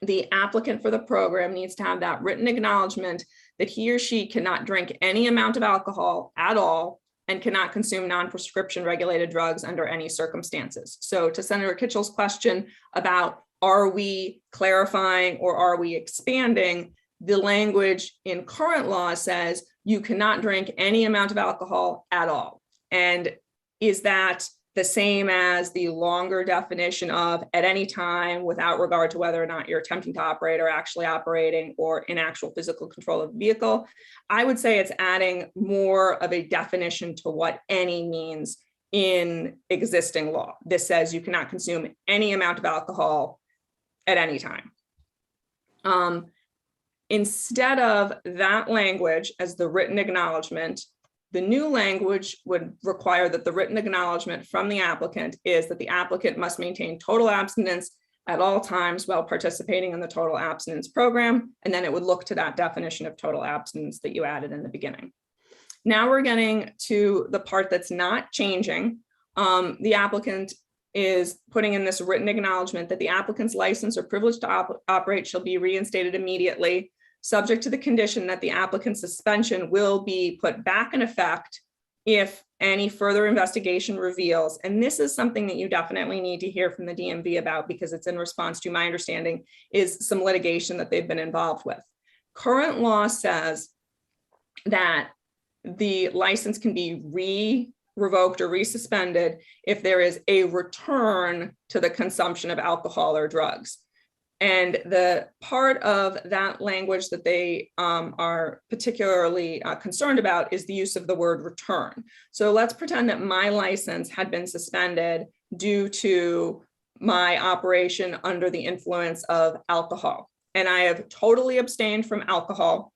the applicant for the program needs to have that written acknowledgement that he or she cannot drink any amount of alcohol at all and cannot consume non-prescription regulated drugs under any circumstances. So to Senator Kitchell's question about are we clarifying or are we expanding, the language in current law says you cannot drink any amount of alcohol at all. And is that the same as the longer definition of at any time without regard to whether or not you're attempting to operate or actually operating or in actual physical control of the vehicle. I would say it's adding more of a definition to what any means in existing law. This says you cannot consume any amount of alcohol at any time. Instead of that language as the written acknowledgement, the new language would require that the written acknowledgement from the applicant is that the applicant must maintain total abstinence at all times while participating in the total abstinence program. And then it would look to that definition of total abstinence that you added in the beginning. Now we're getting to the part that's not changing. The applicant is putting in this written acknowledgement that the applicant's license or privilege to operate shall be reinstated immediately, subject to the condition that the applicant's suspension will be put back in effect if any further investigation reveals. And this is something that you definitely need to hear from the DMV about, because it's in response to, my understanding, is some litigation that they've been involved with. Current law says that the license can be revoked or resuspended if there is a return to the consumption of alcohol or drugs. And the part of that language that they are particularly concerned about is the use of the word return. So let's pretend that my license had been suspended due to my operation under the influence of alcohol. And I have totally abstained from alcohol,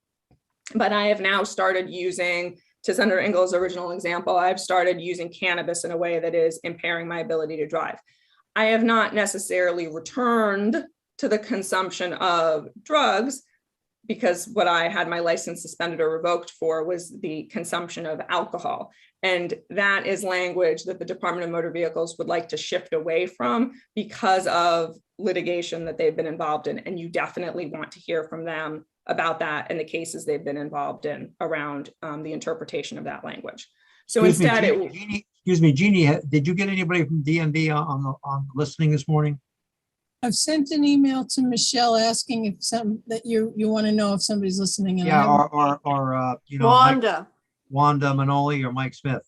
but I have now started using, to Senator Ingles' original example, I've started using cannabis in a way that is impairing my ability to drive. I have not necessarily returned to the consumption of drugs, because what I had my license suspended or revoked for was the consumption of alcohol. And that is language that the Department of Motor Vehicles would like to shift away from because of litigation that they've been involved in. And you definitely want to hear from them about that and the cases they've been involved in around the interpretation of that language. So instead, Jeannie, did you get anybody from DMV on listening this morning? I've sent an email to Michelle asking if that you want to know if somebody's listening. And Yeah, I haven't- or you know, Wanda Manoli or Mike Smith.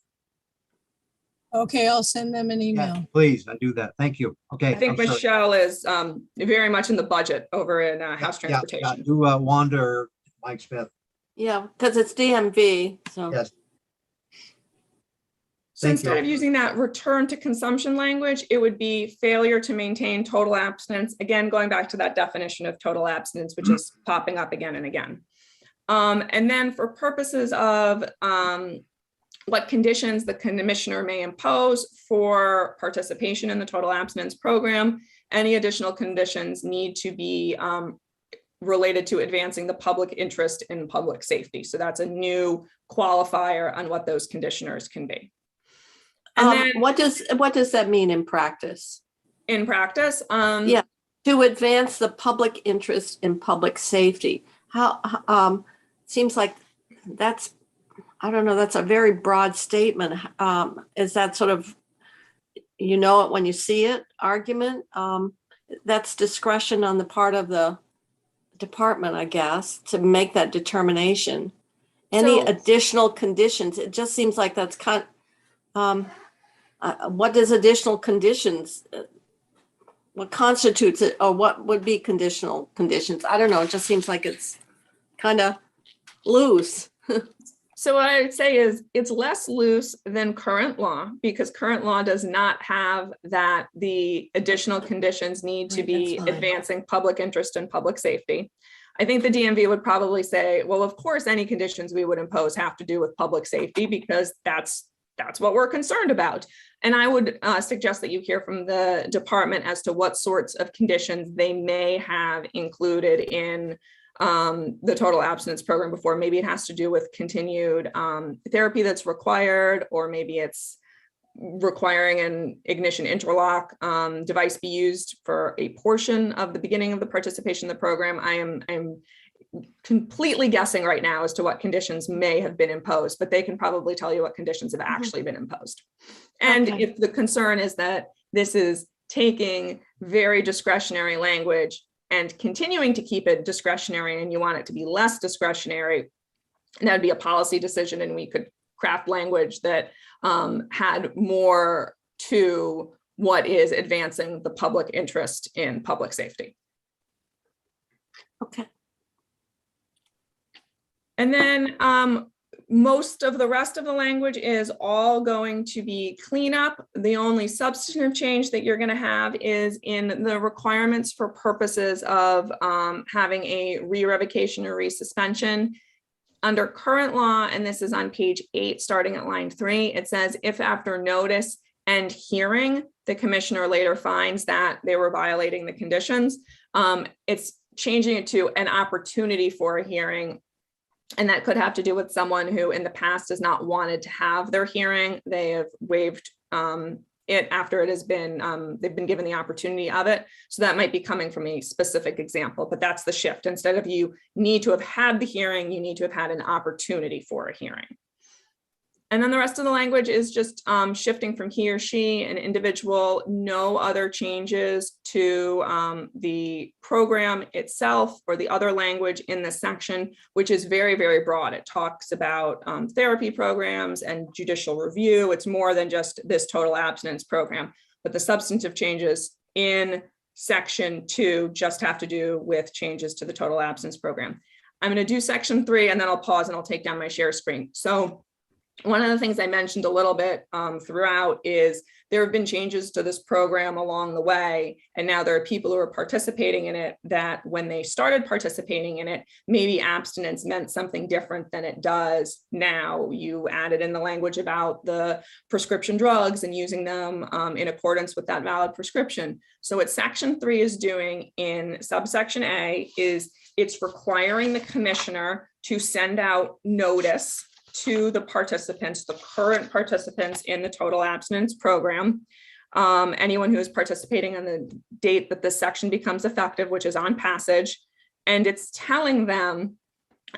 Okay, I'll send them an Yeah, email. please, I do that. Thank you. Okay. I think I'm sorry. Michelle is very much in the budget over in House Transportation. Yeah, do Wanda or Mike Smith. Yeah, because it's DMV, so. Yes. So Thank instead you. of using that return to consumption language, it would be failure to maintain total abstinence. Again, going back to that definition of total abstinence, which is popping up again and again. And then for purposes of what conditions the commissioner may impose for participation in the total abstinence program, any additional conditions need to be related to advancing the public interest in public safety. So that's a new qualifier on what those conditioners can be. And then What does that mean in practice? in practice, Yeah. To advance the public interest in public safety. How seems like that's, I don't know, that's a very broad statement. Is that sort of, you know it when you see it argument? That's discretion on the part of the department, I guess, to make that determination. Any So- additional conditions? It just seems like that's kind what does additional conditions, what constitutes it, or what would be conditional conditions? I don't know. It just seems like it's kind of loose. So what I would say is it's less loose than current law, because current law does not have that the additional conditions need to Right, be that's fine. advancing public interest and public safety. I think the DMV would probably say, well, of course, any conditions we would impose have to do with public safety, because that's what we're concerned about. And I would suggest that you hear from the department as to what sorts of conditions they may have included in the total abstinence program before. Maybe it has to do with continued therapy that's required, or maybe it's requiring an ignition interlock device be used for a portion of the beginning of the participation in the program. I'm completely guessing right now as to what conditions may have been imposed, but they can probably tell you what conditions have actually been imposed. And Okay. if the concern is that this is taking very discretionary language and continuing to keep it discretionary, and you want it to be less discretionary, that would be a policy decision, and we could craft language that had more to what is advancing the public interest in public safety. Okay. And then most of the rest of the language is all going to be cleanup. The only substantive change that you're going to have is in the requirements for purposes of having a re-revocation or re-suspension. Under current law, and this is on page 8, starting at line 3, it says if after notice and hearing, the commissioner later finds that they were violating the conditions, it's changing it to an opportunity for a hearing. And that could have to do with someone who in the past has not wanted to have their hearing. They have waived it after it has been, they've been given the opportunity of it. So that might be coming from a specific example, but that's the shift. Instead of you need to have had the hearing, you need to have had an opportunity for a hearing. And then the rest of the language is just shifting from he or she, an individual, no other changes to the program itself or the other language in this section, which is very, very broad. It talks about therapy programs and judicial review. It's more than just this total abstinence program, but the substantive changes in section 2 just have to do with changes to the total abstinence program. I'm going to do section 3 and then I'll pause and I'll take down my share screen. So one of the things I mentioned a little bit throughout is there have been changes to this program along the way. And now there are people who are participating in it that when they started participating in it, maybe abstinence meant something different than it does now. You added in the language about the prescription drugs and using them in accordance with that valid prescription. So what section 3 is doing in subsection A is it's requiring the commissioner to send out notice to the participants, the current participants in the total abstinence program, anyone who is participating on the date that this section becomes effective, which is on passage, and it's telling them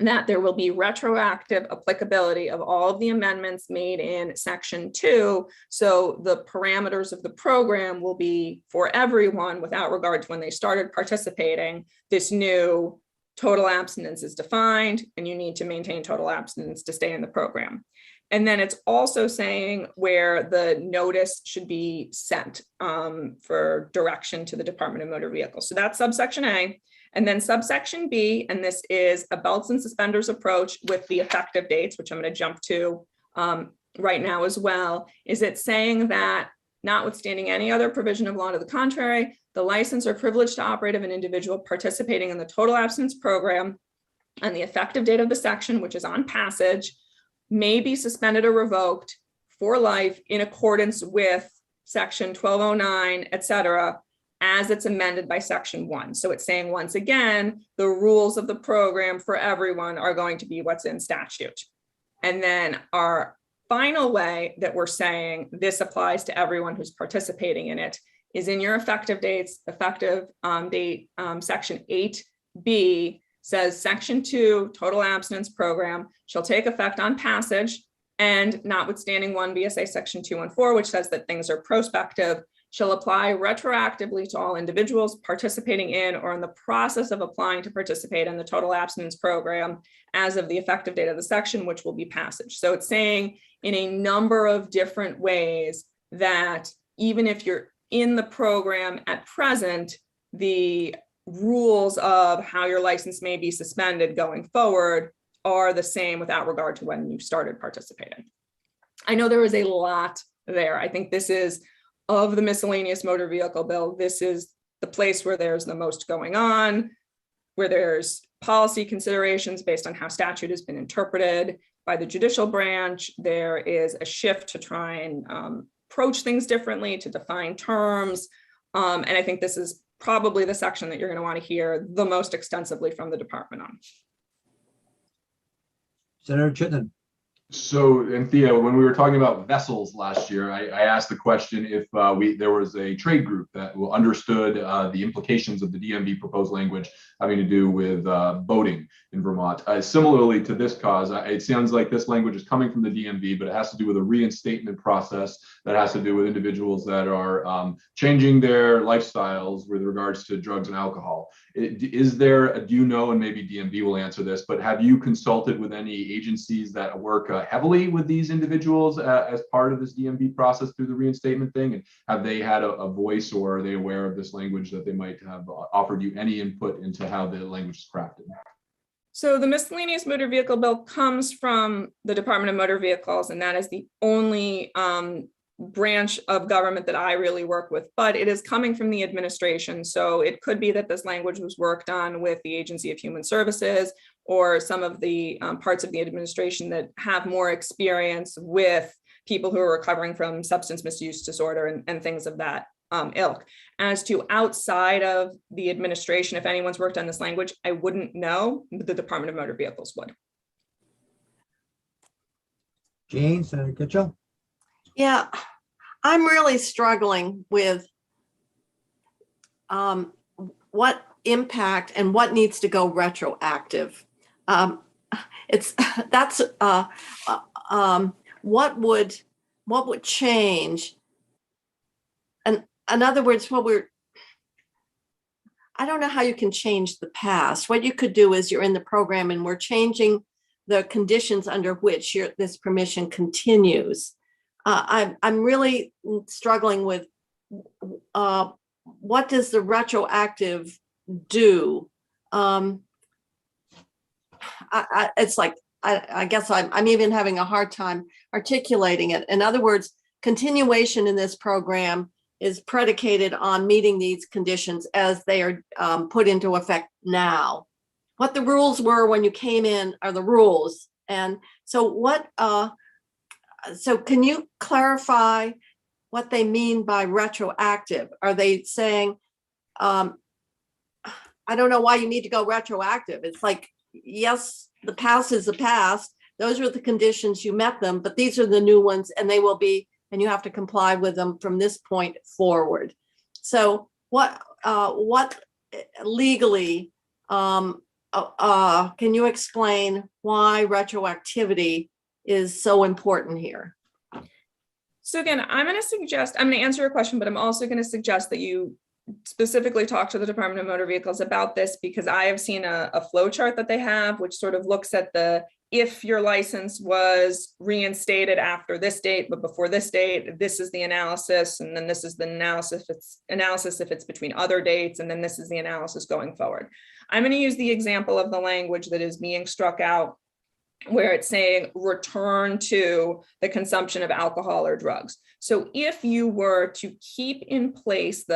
that there will be retroactive applicability of all of the amendments made in section 2. So the parameters of the program will be for everyone without regard to when they started participating. This new total abstinence is defined and you need to maintain total abstinence to stay in the program. And then it's also saying where the notice should be sent for direction to the Department of Motor Vehicles. So that's subsection A. And then subsection B, and this is a belts and suspenders approach with the effective dates, which I'm going to jump to right now as well, is it saying that notwithstanding any other provision of law to the contrary, the license or privilege to operate of an individual participating in the total abstinence program on the effective date of the section, which is on passage, may be suspended or revoked for life in accordance with section 1209, et cetera, as it's amended by section 1. So it's saying, once again, the rules of the program for everyone are going to be what's in statute. And then our final way that we're saying this applies to everyone who's participating in it is in your effective dates. Effective date section 8B says section 2 total abstinence program shall take effect on passage, and notwithstanding 1 VSA section 214, which says that things are prospective, shall apply retroactively to all individuals participating in or in the process of applying to participate in the total abstinence program as of the effective date of the section, which will be passage. So it's saying in a number of different ways that even if you're in the program at present, the rules of how your license may be suspended going forward are the same without regard to when you started participating. I know there is a lot there. I think this is, of the miscellaneous motor vehicle bill, this is the place where there's the most going on, where there's policy considerations based on how statute has been interpreted by the judicial branch. There is a shift to try and approach things differently, to define terms. And I think this is probably the section that you're going to want to hear the most extensively from the department on. Senator Chittenden. So, and Thea, when we were talking about vessels last year, I asked the question if there was a trade group that understood the implications of the DMV proposed language having to do with boating in Vermont. Similarly to this cause, it sounds like this language is coming from the DMV, but it has to do with a reinstatement process that has to do with individuals that are changing their lifestyles with regards to drugs and alcohol. Is there, do you know, and maybe DMV will answer this, but have you consulted with any agencies that work heavily with these individuals as part of this DMV process through the reinstatement thing? And have they had a voice, or are they aware of this language that they might have offered you any input into how the language is crafted? So the miscellaneous motor vehicle bill comes from the Department of Motor Vehicles, and that is the only branch of government that I really work with, but it is coming from the administration. So it could be that this language was worked on with the Agency of Human Services or some of the parts of the administration that have more experience with people who are recovering from substance misuse disorder and things of that ilk. As to outside of the administration, if anyone's worked on this language, I wouldn't know, but the Department of Motor Vehicles would. Jane, Senator Kitchell? Yeah, I'm really struggling with what impact and what needs to go retroactive. What would change? And in other words, I don't know how you can change the past. What you could do is you're in the program and we're changing the conditions under which this permission continues. I'm really struggling with what does the retroactive do? It's like, I guess I'm even having a hard time articulating it. In other words, continuation in this program is predicated on meeting these conditions as they are put into effect now. What the rules were when you came in are the rules. And so so can you clarify what they mean by retroactive? Are they saying, I don't know why you need to go retroactive. It's like, yes, the past is the past. Those are the conditions, you met them, but these are the new ones and they will be, and you have to comply with them from this point forward. So what legally, can you explain why retroactivity is so important here? So again, I'm going to answer your question, but I'm also going to suggest that you specifically talk to the Department of Motor Vehicles about this, because I have seen a flow chart that they have, which sort of looks at if your license was reinstated after this date, but before this date, this is the analysis. And then this is the analysis if it's between other dates. And then this is the analysis going forward. I'm going to use the example of the language that is being struck out, where it's saying return to the consumption of alcohol or drugs. So if you were to keep in place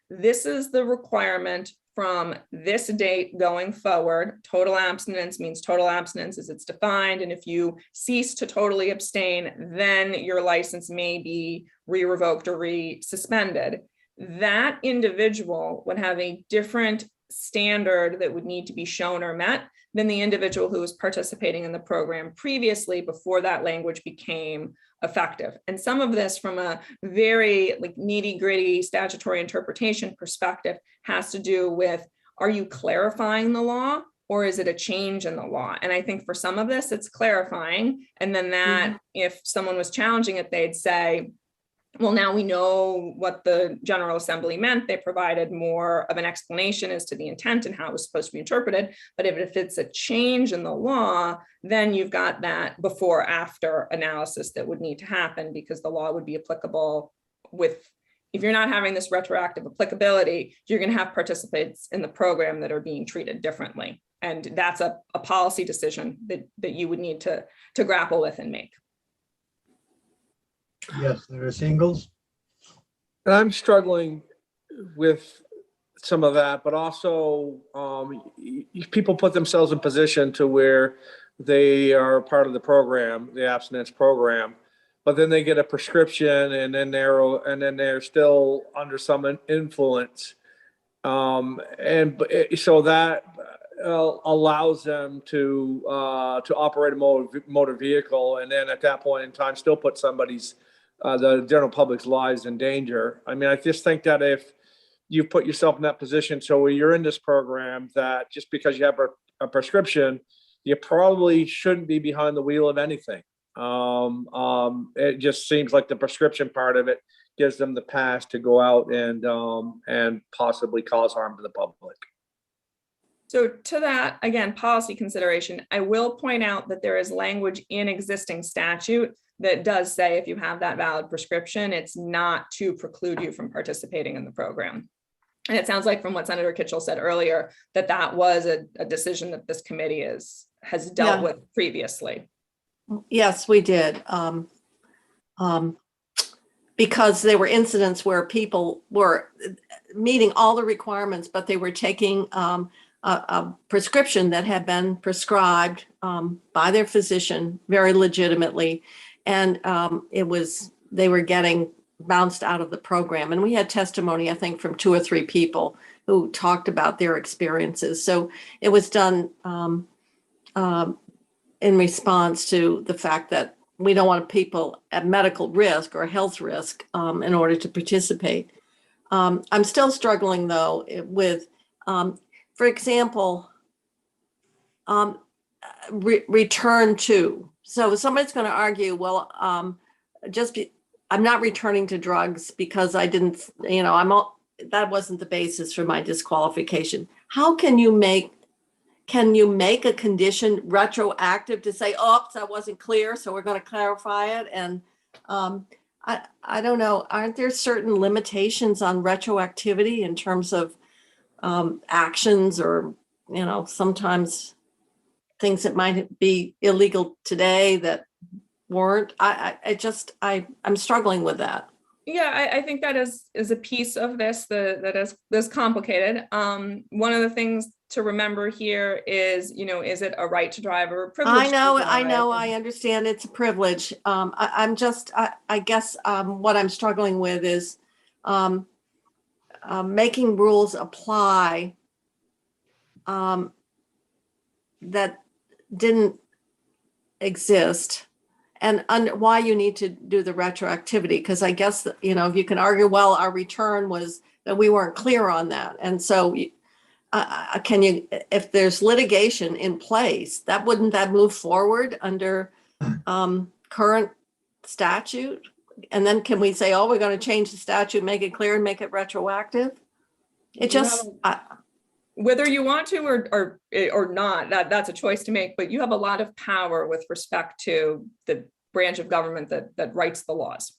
this is the requirement from this date going forward, total abstinence means total abstinence as it's defined. And if you cease to totally abstain, then your license may be re-revoked or re-suspended. That individual would have a different standard that would need to be shown or met than the individual who was participating in the program previously before that language became effective. And some of this from a very nitty-gritty statutory interpretation perspective has to do with, are you clarifying the law or is it a change in the law? And I think for some of this, it's clarifying. And then that if someone was challenging it, they'd say, well, now we know what the General Assembly meant. They provided more of an explanation as to the intent and how it was supposed to be interpreted. But if it's a change in the law, then you've got that before after analysis that would need to happen, because the law would be applicable if you're not having this retroactive applicability, you're going to have participants in the program that are being treated differently. And that's a policy decision that you would need to grapple with and make. Yes, there's Ingles. And I'm struggling with some of that, but also people put themselves in position to where they are part of the program, the abstinence program, but then they get a prescription and then they're still under some influence. So that allows them to operate a motor vehicle, and then at that point in time still put the general public's lives in danger. I mean, I just think that if you put yourself in that position, so you're in this program, that just because you have a prescription, you probably shouldn't be behind the wheel of anything. It just seems like the prescription part of it gives them the pass to go out and possibly cause harm to the public. So to that, again, policy consideration, I will point out that there is language in existing statute that does say if you have that valid prescription, it's not to preclude you from participating in the program. And it sounds like from what Senator Kitchell said earlier, that that was a decision that this committee has dealt with previously. Yes, we did. Because there were incidents where people were meeting all the requirements, but they were taking a prescription that had been prescribed by their physician very legitimately. And they were getting bounced out of the program. And we had testimony, I think, from 2 or 3 people who talked about their experiences. So it was done in response to the fact that we don't want people at medical risk or health risk in order to participate. I'm still struggling, though, with, for example, return to. So somebody's going to argue, well, I'm not returning to drugs because I didn't, that wasn't the basis for my disqualification. How can you make a condition retroactive to say, oops, that wasn't clear, so we're going to clarify it? And I don't know, aren't there certain limitations on retroactivity in terms of actions or, sometimes things that might be illegal today that weren't? I'm struggling with that. Yeah, I think that is a piece of this that is complicated. One of the things to remember here is, is it a right to drive or a privilege? I know, I understand it's a privilege. I guess what I'm struggling with is making rules apply that didn't exist, and why you need to do the retroactivity, because I guess that, you can argue, well, our return was that we weren't clear on that. And so if there's litigation in place, wouldn't that move forward under current statute? And then can we say, oh, we're going to change the statute, make it clear and make it retroactive? It just, whether you want to or not, that's a choice to make, but you have a lot of power with respect to the branch of government that writes the laws.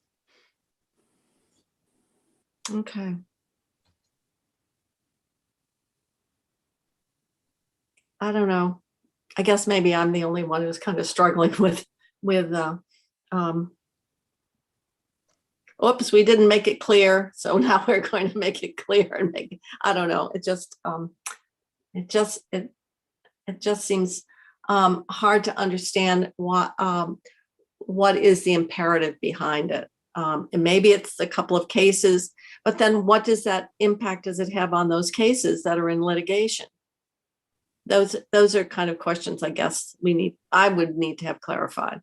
Okay. I don't know. I guess maybe I'm the only one who's kind of struggling with oops, we didn't make it clear, so now we're going to make it clear and make it, I don't know. It just seems hard to understand what is the imperative behind it. And maybe it's a couple of cases, but then what does that impact does it have on those cases that are in litigation? Those are kind of questions I guess I would need to have clarified.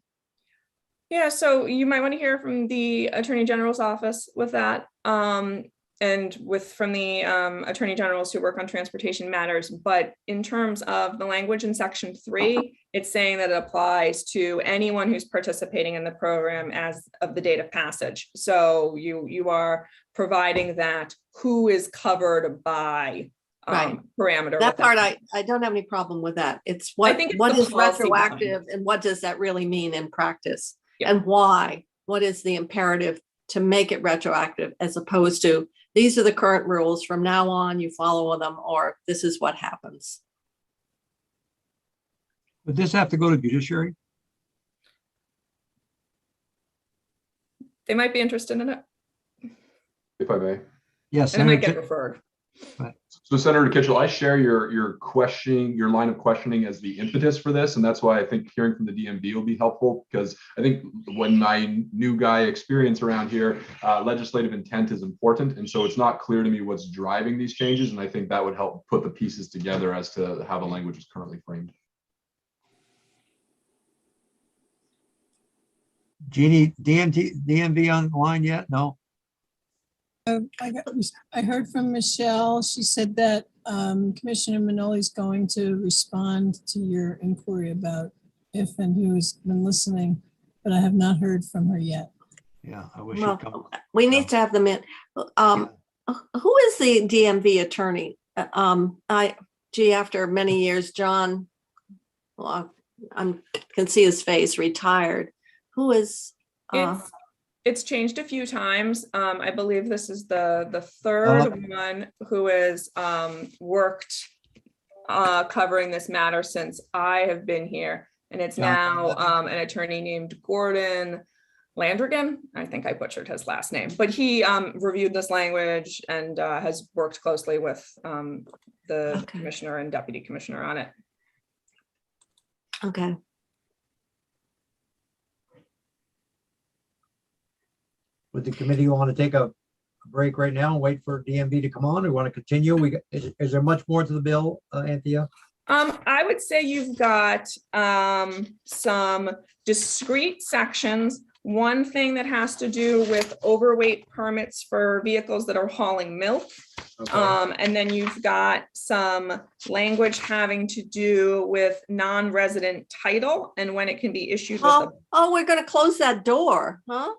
Yeah, so you might want to hear from the Attorney General's office with that, and from the Attorney Generals who work on transportation matters. But in terms of the language in Section 3, it's saying that it applies to anyone who's participating in the program as of the date of passage. So you are providing that who is covered by parameter. That part, I don't have any problem with that. It's what is retroactive and what does that really mean in practice? Yeah. And why? What is the imperative to make it retroactive as opposed to these are the current rules, from now on you follow them, or this is what happens? Would this have to go to judiciary? They might be interested in it. If I may. Yes. And it might get referred. Right. So Senator Kitchell, I share your questioning, your line of questioning as the impetus for this. And that's why I think hearing from the DMV will be helpful, because I think when my new guy experience around here, legislative intent is important. And so it's not clear to me what's driving these changes. And I think that would help put the pieces together as to how the language is currently framed. Jeannie, DMV online yet? No. I heard from Michelle. She said that Commissioner Manoli's going to respond to your inquiry about if and who's been listening, but I have not heard from her yet. Yeah, I wish she'd come. We need to have them in. Who is the DMV attorney? gee, after many years, John, well, can see his face, retired. Who is, It's changed a few times. I believe this is the third one who has worked covering this matter since I have been here. And it's now an attorney named Gordon Landrigan. I think I butchered his last name, but he reviewed this language and has worked closely with the commissioner and deputy commissioner on it. okay. Would the committee want to take a break right now and wait for DMV to come on, or want to continue? Is there much more to the bill, Anthea? I would say you've got some discrete sections. One thing that has to do with overweight permits for vehicles that are hauling milk. Okay. And then you've got some language having to do with non-resident title and when it can be issued with a. Oh, we're gonna close that door, huh?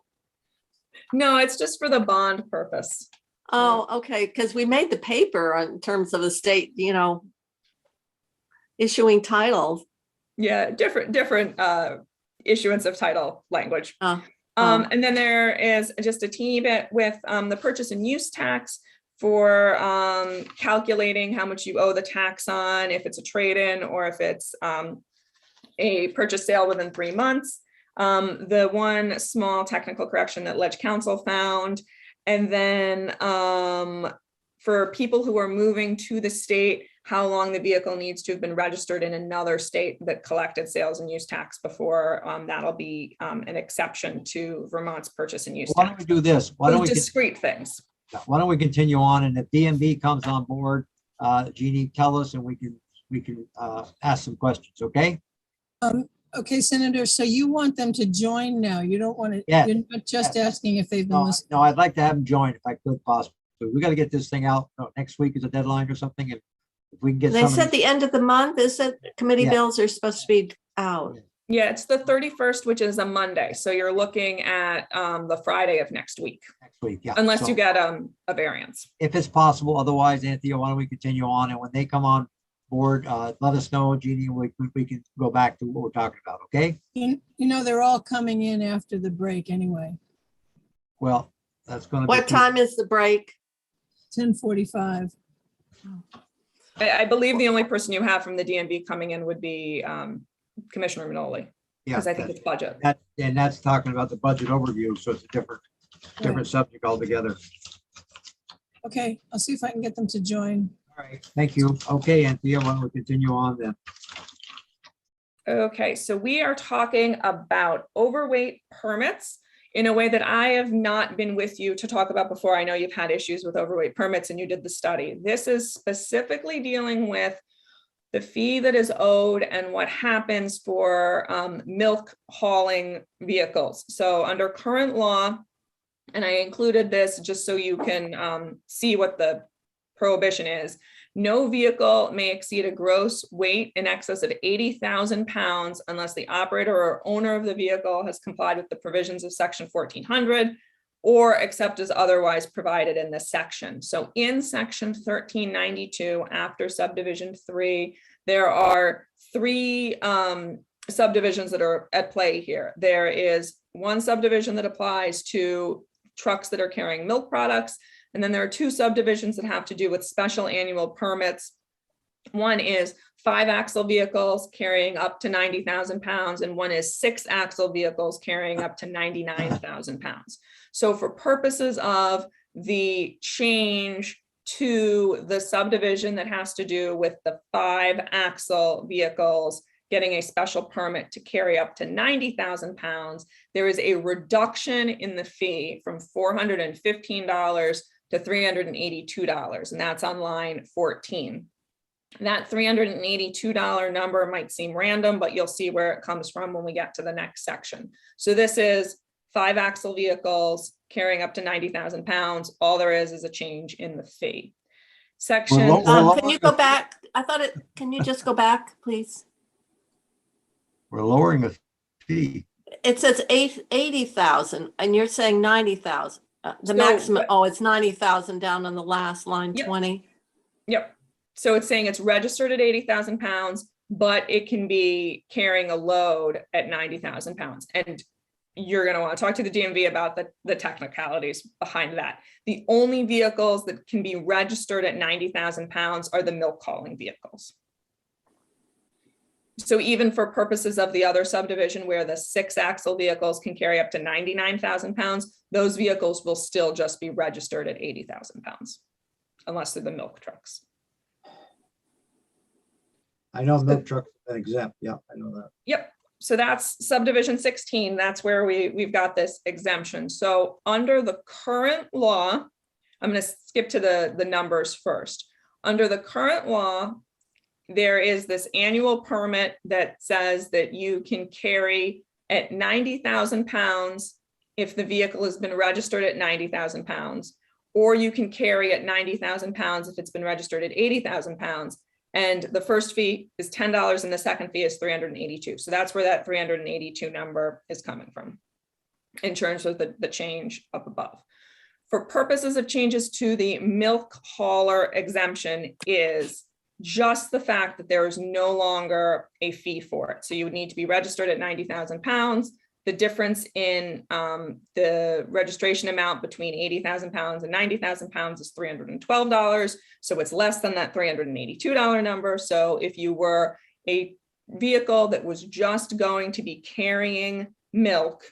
No, it's just for the bond purpose. Oh, okay, because we made the paper in terms of the state, issuing titles. Yeah, different issuance of title language. Oh. And then there is just a teeny bit with the purchase and use tax for calculating how much you owe the tax on, if it's a trade-in or if it's a purchase sale within 3 months. The one small technical correction that Ledge Council found. And then for people who are moving to the state, how long the vehicle needs to have been registered in another state that collected sales and use tax before that'll be an exception to Vermont's purchase and use Why don't tax. we do this? Those discrete things. Why don't we continue on, and if DMV comes on board, Jeannie, tell us, and we can ask some questions, okay? Okay, Senator, so you want them to join now? You don't want to, Yeah. you're not just asking if they've been No, listening? no, I'd like to have them join if I could possibly. We got to get this thing out. Next week is a deadline or something, and if we can get They some. said the end of the month, is that committee Yeah. bills are supposed to be out. Yeah, it's the 31st, which is a Monday. So you're looking at the Friday of next week, Next week, yeah. unless So you get a variance. if it's possible, otherwise, Anthea, why don't we continue on, and when they come on board, let us know, Jeannie, and we can go back to what we're talking about, okay? They're all coming in after the break anyway, Well, that's gonna be. What time is the break? 10:45. I believe the only person you have from the DMV coming in would be Commissioner Minoli, Yeah, because I think it's budget. and that's talking about the budget overview, so it's a different subject altogether. Okay, I'll see if I can get them to join. All right, thank you. Okay, Anthea, why don't we continue on then? Okay, so we are talking about overweight permits in a way that I have not been with you to talk about before. I know you've had issues with overweight permits and you did the study. This is specifically dealing with the fee that is owed and what happens for milk hauling vehicles. So under current law, and I included this just so you can see what the prohibition is. No vehicle may exceed a gross weight in excess of 80,000 pounds unless the operator or owner of the vehicle has complied with the provisions of section 1400 or except as otherwise provided in this section. So in section 1392, after subdivision 3, there are 3 subdivisions that are at play here. There is one subdivision that applies to trucks that are carrying milk products. And then there are 2 subdivisions that have to do with special annual permits. One is 5-axle vehicles carrying up to 90,000 pounds, and one is 6-axle vehicles carrying up to 99,000 pounds. So for purposes of the change to the subdivision that has to do with the 5-axle vehicles getting a special permit to carry up to 90,000 pounds, there is a reduction in the fee from $415 to $382, and that's on line 14. That $382 number might seem random, but you'll see where it comes from when we get to the next section. So this is 5-axle vehicles carrying up to 90,000 pounds. All there is a change in the fee. Section. Can you go back? Can you just go back, please? We're lowering the fee. It says 80,000 and you're saying 90,000. The So maximum, what- it's 90,000 down on the last line, Yep. 20. Yep. So it's saying it's registered at 80,000 pounds, but it can be carrying a load at 90,000 pounds. And you're going to want to talk to the DMV about the technicalities behind that. The only vehicles that can be registered at 90,000 pounds are the milk hauling vehicles. So even for purposes of the other subdivision where the 6-axle vehicles can carry up to 99,000 pounds, those vehicles will still just be registered at 80,000 pounds, unless they're the milk trucks. I know milk trucks have been exempt. Yeah, I know that. Yep. So that's subdivision 16. That's where we've got this exemption. So under the current law, I'm going to skip to the numbers first. Under the current law, there is this annual permit that says that you can carry at 90,000 pounds if the vehicle has been registered at 90,000 pounds, or you can carry at 90,000 pounds if it's been registered at 80,000 pounds. And the first fee is $10 and the second fee is $382. So that's where that 382 number is coming from in terms of the change up above. For purposes of changes to the milk hauler exemption is just the fact that there is no longer a fee for it. So you would need to be registered at 90,000 pounds. The difference in the registration amount between 80,000 pounds and 90,000 pounds is $312. So it's less than that $382 number. So if you were a vehicle that was just going to be carrying milk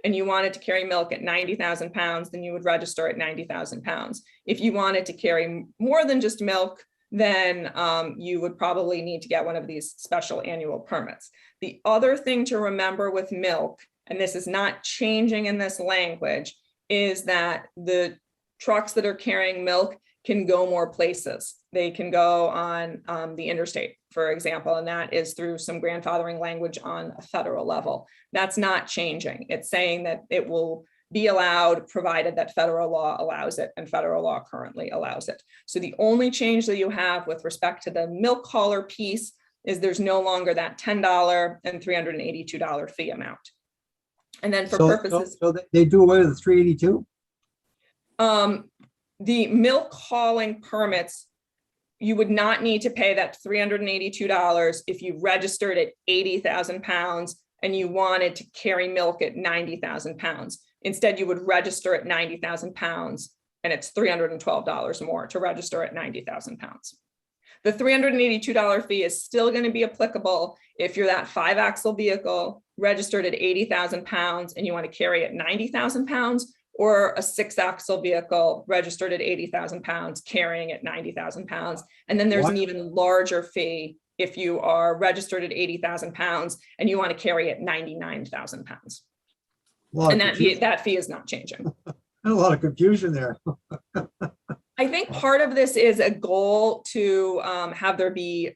and you wanted to carry milk at 90,000 pounds, then you would register at 90,000 pounds. If you wanted to carry more than just milk, then you would probably need to get one of these special annual permits. The other thing to remember with milk, and this is not changing in this language, is that the trucks that are carrying milk can go more places. They can go on the interstate, for example, and that is through some grandfathering language on a federal level. That's not changing. It's saying that it will be allowed provided that federal law allows it, and federal law currently allows it. So the only change that you have with respect to the milk hauler piece is there's no longer that $10 and $382 fee amount. And then for purposes. So they do away with the 382? The milk hauling permits, you would not need to pay that $382 if you registered at 80,000 pounds and you wanted to carry milk at 90,000 pounds. Instead, you would register at 90,000 pounds and it's $312 more to register at 90,000 pounds. The $382 fee is still going to be applicable if you're that 5-axle vehicle registered at 80,000 pounds and you want to carry at 90,000 pounds, or a 6-axle vehicle registered at 80,000 pounds carrying at 90,000 pounds. And then there's an even larger fee if you are registered at 80,000 pounds and you want to carry at 99,000 pounds. And that fee is not changing. A lot of confusion there. I think part of this is a goal to have there be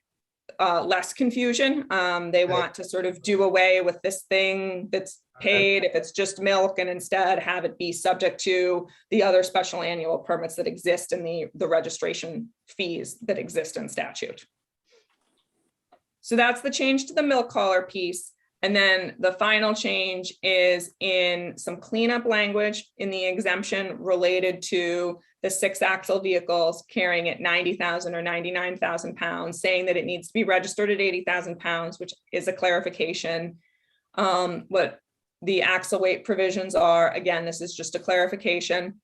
less confusion. They want to sort of do away with this thing that's paid if it's just milk, and instead have it be subject to the other special annual permits that exist in the registration fees that exist in statute. So that's the change to the milk hauler piece. And then the final change is in some cleanup language in the exemption related to the 6-axle vehicles carrying at 90,000 or 99,000 pounds, saying that it needs to be registered at 80,000 pounds, which is a clarification. What the axle weight provisions are, again, this is just a clarification.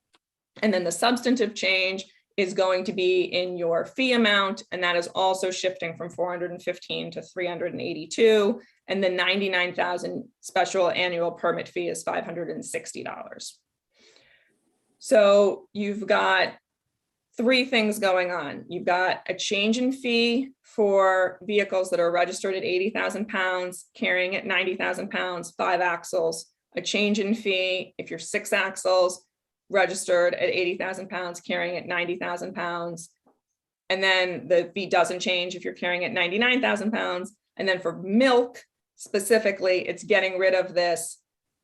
And then the substantive change is going to be in your fee amount, and that is also shifting from 415 to 382. And the 99,000 special annual permit fee is $560. So you've got 3 things going on. You've got a change in fee for vehicles that are registered at 80,000 pounds, carrying at 90,000 pounds, 5 axles, a change in fee if you're 6 axles, registered at 80,000 pounds, carrying at 90,000 pounds. And then the fee doesn't change if you're carrying at 99,000 pounds. And then for milk specifically, it's getting rid of this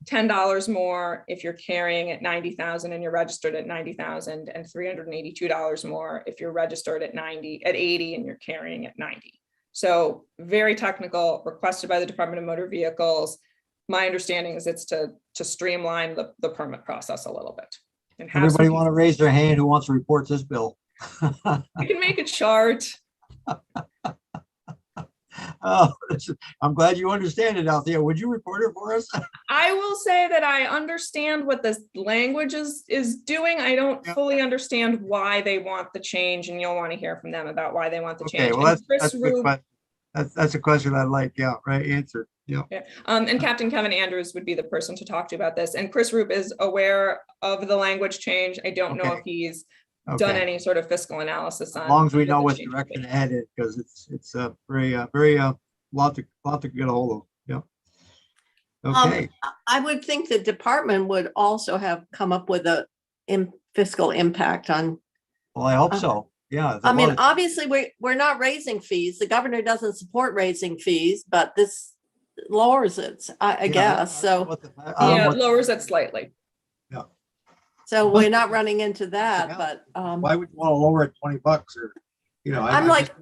$10 more if you're carrying at 90,000 and you're registered at 90,000, and $382 more if you're registered at 80 and you're carrying at 90. So very technical, requested by the Department of Motor Vehicles. My understanding is it's to streamline the permit process a little bit. And Everybody want to raise their hand who wants to report this bill? I can make a chart. Oh, I'm glad you understand it, Althea. Would you report it for us? I will say that I understand what this language is doing. I don't Yeah. fully understand why they want the change, and you'll want to hear from them about why they want the Okay, change. well, And Chris that's a good Rube, question. That's a question I like. Yeah, right answer. Yeah. and Captain Kevin Andrews would be the person to talk to about this. And Chris Rube is aware of the language change. I don't know Okay. if he's done Okay. any sort of fiscal analysis on. As long as we what know the what change would direction be. to head it, because it's a very lot to get a hold of. Yeah. Okay. I would think the department would also have come up with a fiscal impact on. Well, I hope so. Yeah. I mean, Well, obviously, we're not raising fees. The governor doesn't support raising fees, but this lowers it, I yeah, guess. So, Yeah, it lowers it slightly. so we're not running into that, Yeah. but Why would you want to lower it $20 or, I'm like,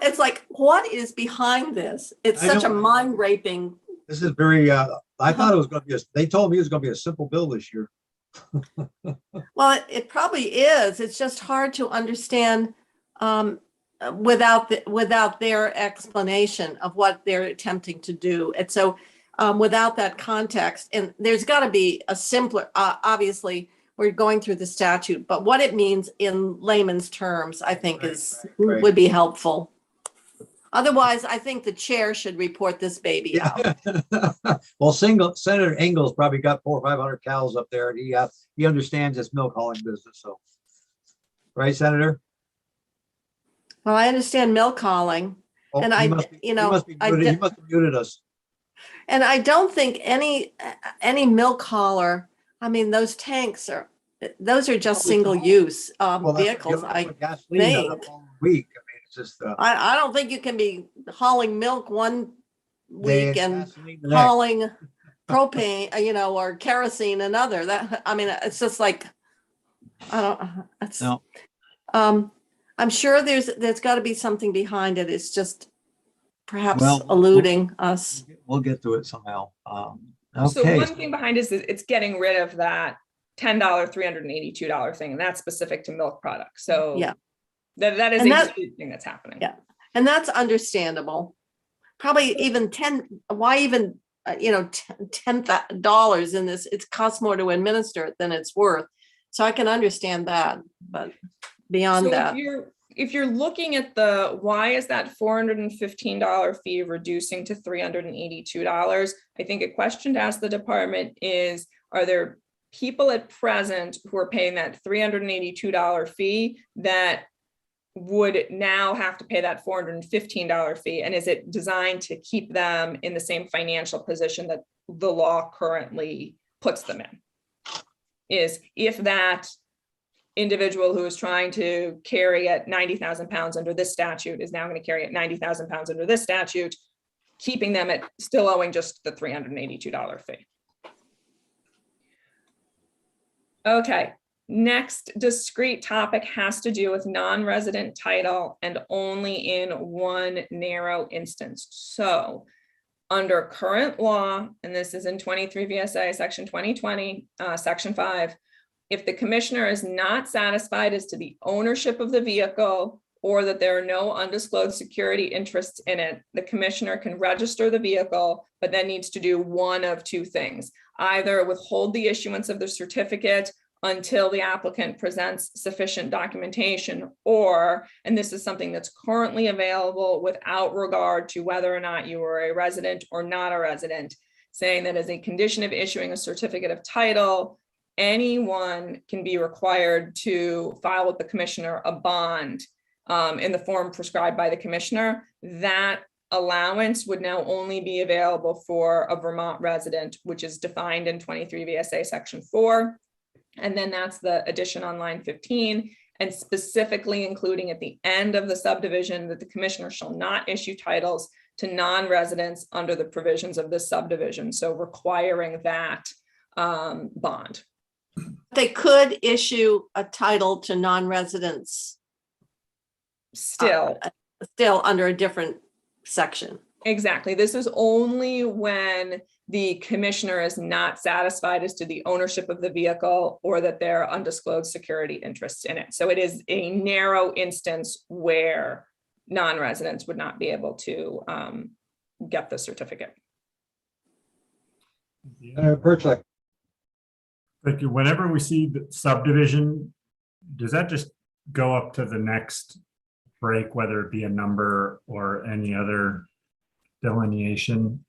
it's like, what is behind this? It's I such a know. mind raping. this is very, I thought it was going to be, they told me it was going to be a simple bill this year. Well, it probably is. It's just hard to understand without their explanation of what they're attempting to do. And so without that context, and there's got to be a simpler, obviously, we're going through the statute, but what it means in layman's terms, I think Right. would be helpful. Otherwise, I think the chair should report this baby out. Well, Senator Ingles probably got 400 or 500 cows up there, and he understands this milk hauling business. So, right, Senator? Well, I understand milk hauling. Oh, And he I, must be- you know, he must be I muted. He d- must have muted us. and I don't think any milk hauler, I mean, those tanks those are just Probably single small. use Well, that's what you vehicles. don't I put gasoline on think. it all week. I mean, it's just I don't think you can be hauling milk one day week and gasoline the next. hauling propane, or kerosene another. That, I mean, it's just like, I don't, it's, No. I'm sure there's got to be something behind it. It's just perhaps Well, eluding us. We'll get to it somehow. So Okay. one thing behind is that it's getting rid of that $10, $382 thing, and that's specific to milk products. So Yeah. that is And a that- huge thing that's happening. Yeah. And that's understandable. Probably even why even, $10 in this, it costs more to administer it than it's worth. So I can understand that, but beyond So that. if you're looking at the, why is that $415 fee reducing to $382? I think a question to ask the department is, are there people at present who are paying that $382 fee that would now have to pay that $415 fee? And is it designed to keep them in the same financial position that the law currently puts them in? Is if that individual who is trying to carry at 90,000 pounds under this statute is now going to carry at 90,000 pounds under this statute, keeping them at still owing just the $382 fee. Okay, next discrete topic has to do with non-resident title and only in one narrow instance. So under current law, and this is in 23 VSA section 2020, section 5, if the commissioner is not satisfied as to the ownership of the vehicle or that there are no undisclosed security interests in it, the commissioner can register the vehicle, but then needs to do one of two things. Either withhold the issuance of the certificate until the applicant presents sufficient documentation, or, and this is something that's currently available without regard to whether or not you are a resident or not a resident, saying that as a condition of issuing a certificate of title, anyone can be required to file with the commissioner a bond in the form prescribed by the commissioner. That allowance would now only be available for a Vermont resident, which is defined in 23 VSA section 4. And then that's the addition on line 15, and specifically including at the end of the subdivision that the commissioner shall not issue titles to non-residents under the provisions of this subdivision. So requiring that bond. They could issue a title to non-residents Still. still under a different section. Exactly. This is only when the commissioner is not satisfied as to the ownership of the vehicle or that there are undisclosed security interests in it. So it is a narrow instance where non-residents would not be able to get the certificate. Perchlik. Like whenever we see the subdivision, does that just go up to the next break, whether it be a number or any other delineation?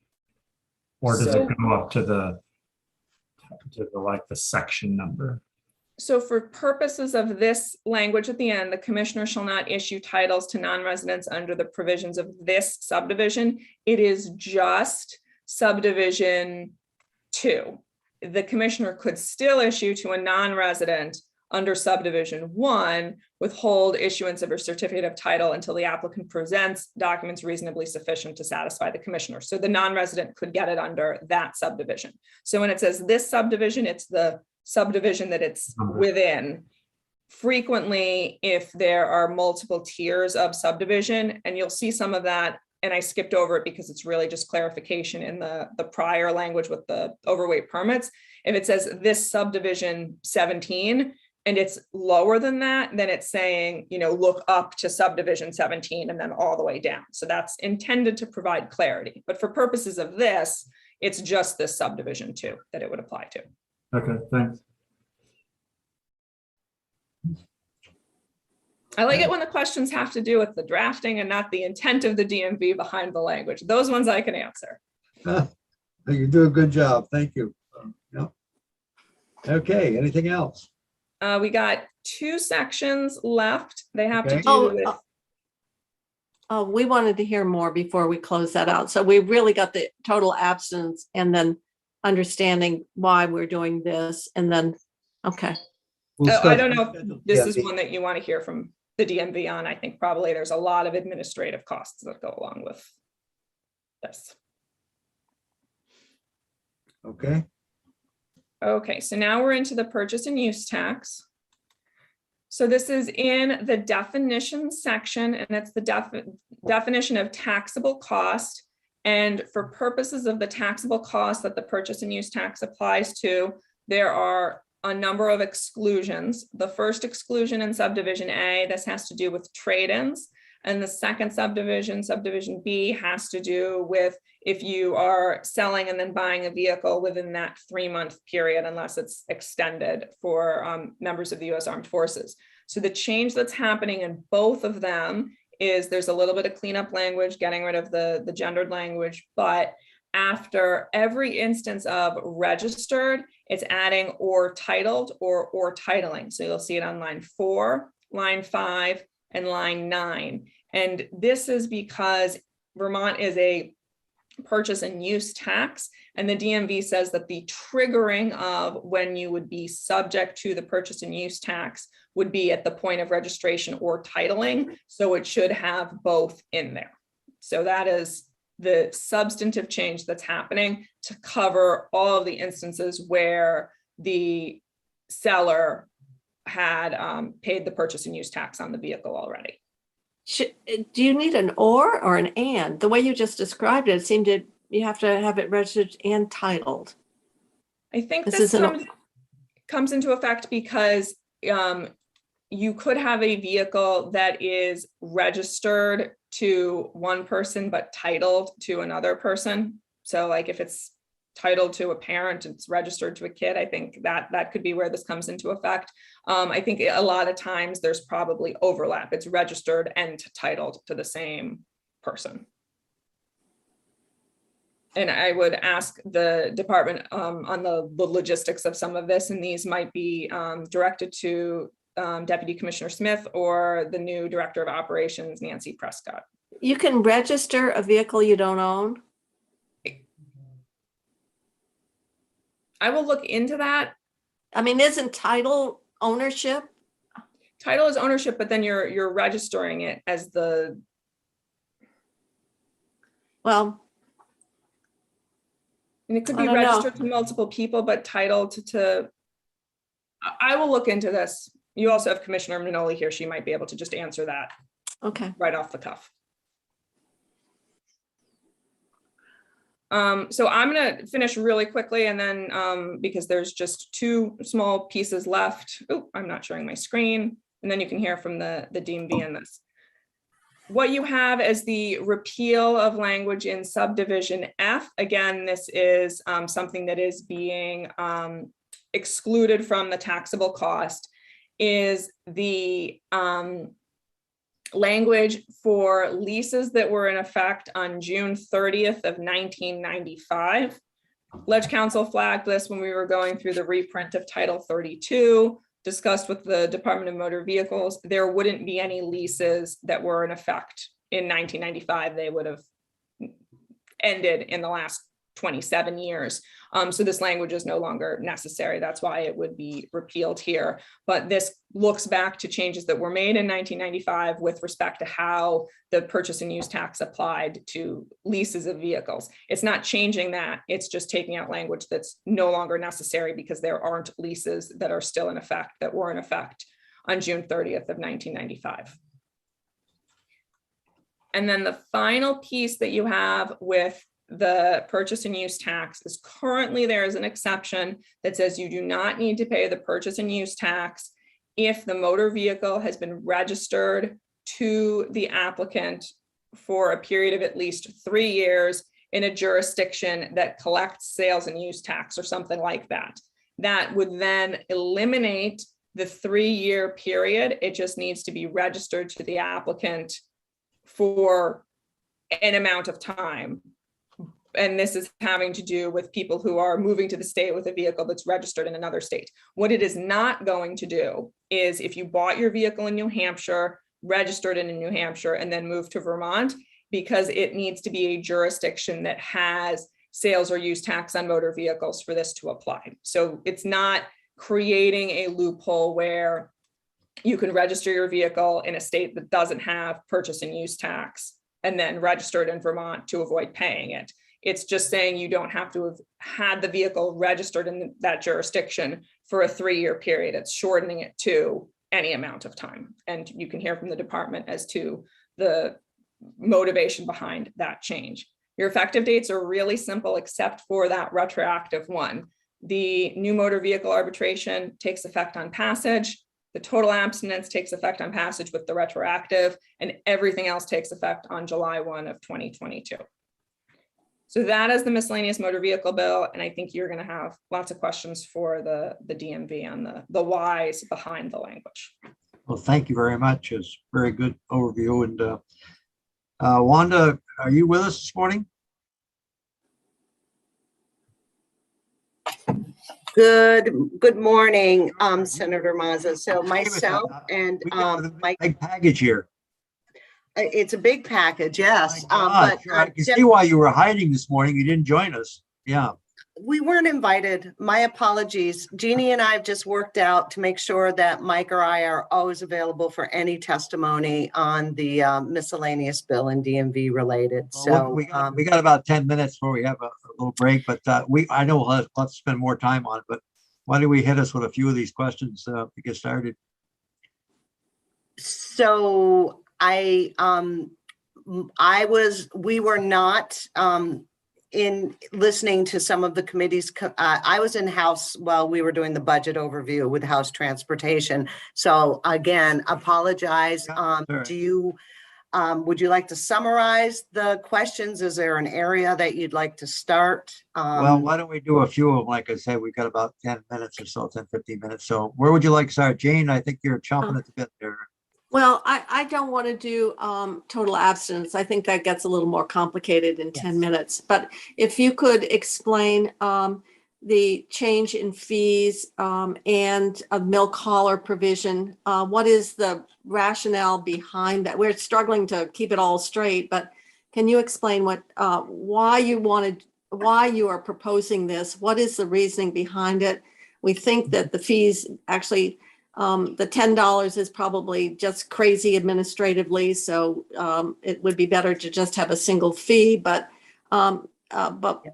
Or does So- it go up to the like the section number? So for purposes of this language at the end, the commissioner shall not issue titles to non-residents under the provisions of this subdivision. It is just subdivision 2. The commissioner could still issue to a non-resident under subdivision 1, withhold issuance of a certificate of title until the applicant presents documents reasonably sufficient to satisfy the commissioner. So the non-resident could get it under that subdivision. So when it says this subdivision, it's the subdivision that it's within. Frequently, if there are multiple tiers of subdivision, and you'll see some of that, and I skipped over it because it's really just clarification in the prior language with the overweight permits. If it says this subdivision 17 and it's lower than that, then it's saying, you know, look up to subdivision 17 and then all the way down. So that's intended to provide clarity. But for purposes of this, it's just this subdivision 2 that it would apply to. Okay, thanks. I like it when the questions have to do with the drafting and not the intent of the DMV behind the language. Those ones I can answer. You do a good job. Thank you. Yep. Okay, anything else? We got 2 sections left. They have to Okay. do with, We wanted to hear more before we close that out. So we really got the total abstinence and then understanding why we're doing this and then, okay. I don't know if this is one that you want to hear from the DMV on. I think probably there's a lot of administrative costs that go along with this. Okay, Okay, so now we're into the purchase and use tax. So this is in the definition section, and it's the definition of taxable cost. And for purposes of the taxable cost that the purchase and use tax applies to, there are a number of exclusions. The first exclusion in subdivision A, this has to do with trade-ins. And the second subdivision, subdivision B, has to do with if you are selling and then buying a vehicle within that 3-month period, unless it's extended for members of the U.S. Armed Forces. So the change that's happening in both of them is there's a little bit of cleanup language, getting rid of the gendered language, but after every instance of registered, it's adding or titled or titling. So you'll see it on line 4, line 5, and line 9. And this is because Vermont is a purchase and use tax, and the DMV says that the triggering of when you would be subject to the purchase and use tax would be at the point of registration or titling. So it should have both in there. So that is the substantive change that's happening to cover all of the instances where the seller had paid the purchase and use tax on the vehicle already. Do you need an or an and? The way you just described it, it seemed to you have to have it registered and titled. I think This this isn't comes into effect because you could have a vehicle that is registered to one person but titled to another person. So like if it's titled to a parent, it's registered to a kid, I think that could be where this comes into effect. I think a lot of times there's probably overlap. It's registered and titled to the same person. And I would ask the department on the logistics of some of this, and these might be directed to Deputy Commissioner Smith or the new Director of Operations, Nancy Prescott. You can register a vehicle you don't own. I will look into that. I mean, isn't title ownership? Title is ownership, but then you're registering it as the. Well, And it could I be don't know. registered to multiple people, but titled to. I will look into this. You also have Commissioner Manoli here. She might be able to just answer that okay. right off the cuff. So I'm going to finish really quickly, and then because there's just 2 small pieces left. Oh, I'm not sharing my screen. And then you can hear from the DMV in this. What you have is the repeal of language in subdivision F. Again, this is something that is being excluded from the taxable cost, is the language for leases that were in effect on June 30th of 1995. Ledge Council flagged this when we were going through the reprint of Title 32, discussed with the Department of Motor Vehicles. There wouldn't be any leases that were in effect in 1995. They would have ended in the last 27 years. So this language is no longer necessary. That's why it would be repealed here. But this looks back to changes that were made in 1995 with respect to how the purchase and use tax applied to leases of vehicles. It's not changing that. It's just taking out language that's no longer necessary because there aren't leases that are still in effect, that were in effect on June 30th of 1995. And then the final piece that you have with the purchase and use tax is currently there is an exception that says you do not need to pay the purchase and use tax if the motor vehicle has been registered to the applicant for a period of at least 3 years in a jurisdiction that collects sales and use tax or something like that. That would then eliminate the 3-year period. It just needs to be registered to the applicant for an amount of time. And this is having to do with people who are moving to the state with a vehicle that's registered in another state. What it is not going to do is if you bought your vehicle in New Hampshire, registered in New Hampshire, and then moved to Vermont, because it needs to be a jurisdiction that has sales or use tax on motor vehicles for this to apply. So it's not creating a loophole where you can register your vehicle in a state that doesn't have purchase and use tax and then register it in Vermont to avoid paying it. It's just saying you don't have to have had the vehicle registered in that jurisdiction for a 3-year period. It's shortening it to any amount of time. And you can hear from the department as to the motivation behind that change. Your effective dates are really simple, except for that retroactive one. The new motor vehicle arbitration takes effect on passage. The total abstinence takes effect on passage with the retroactive, and everything else takes effect on July 1 of 2022. So that is the miscellaneous motor vehicle bill. And I think you're going to have lots of questions for the DMV on the whys behind the language. Well, thank you very much. It's a very good overview. And Wanda, are you with us this morning? Good morning, Senator Mazza. So myself and my big package here. It's a big package, yes. But I can see why you were hiding this morning. You didn't join us. Yeah. We weren't invited. My apologies. Jeannie and I have just worked out to make sure that Mike or I are always available for any testimony on the miscellaneous bill and DMV related. Well, So we got about 10 minutes before we have a little break, but I know we'll have to spend more time on it, but why don't we hit us with a few of these questions to get started? So we were not in listening to some of the committees. I was in House while we were doing the budget overview with House Transportation. So again, apologize. Would you like to summarize the questions? Is there an area that you'd like to start? Well, why don't we do a few of them? Like I said, we've got about 10 minutes or so, 10, 15 minutes. So where would you like to start? Jane, I think you're chomping at the bit there. Well, I don't want to do total abstinence. I think that gets a little more complicated in 10 minutes. But if you could explain the change in fees and a milk hauler provision, what is the rationale behind that? We're struggling to keep it all straight, but can you explain why you are proposing this? What is the reasoning behind it? We think that the fees actually, the $10 is probably just crazy administratively, so it would be better to just have a single fee. But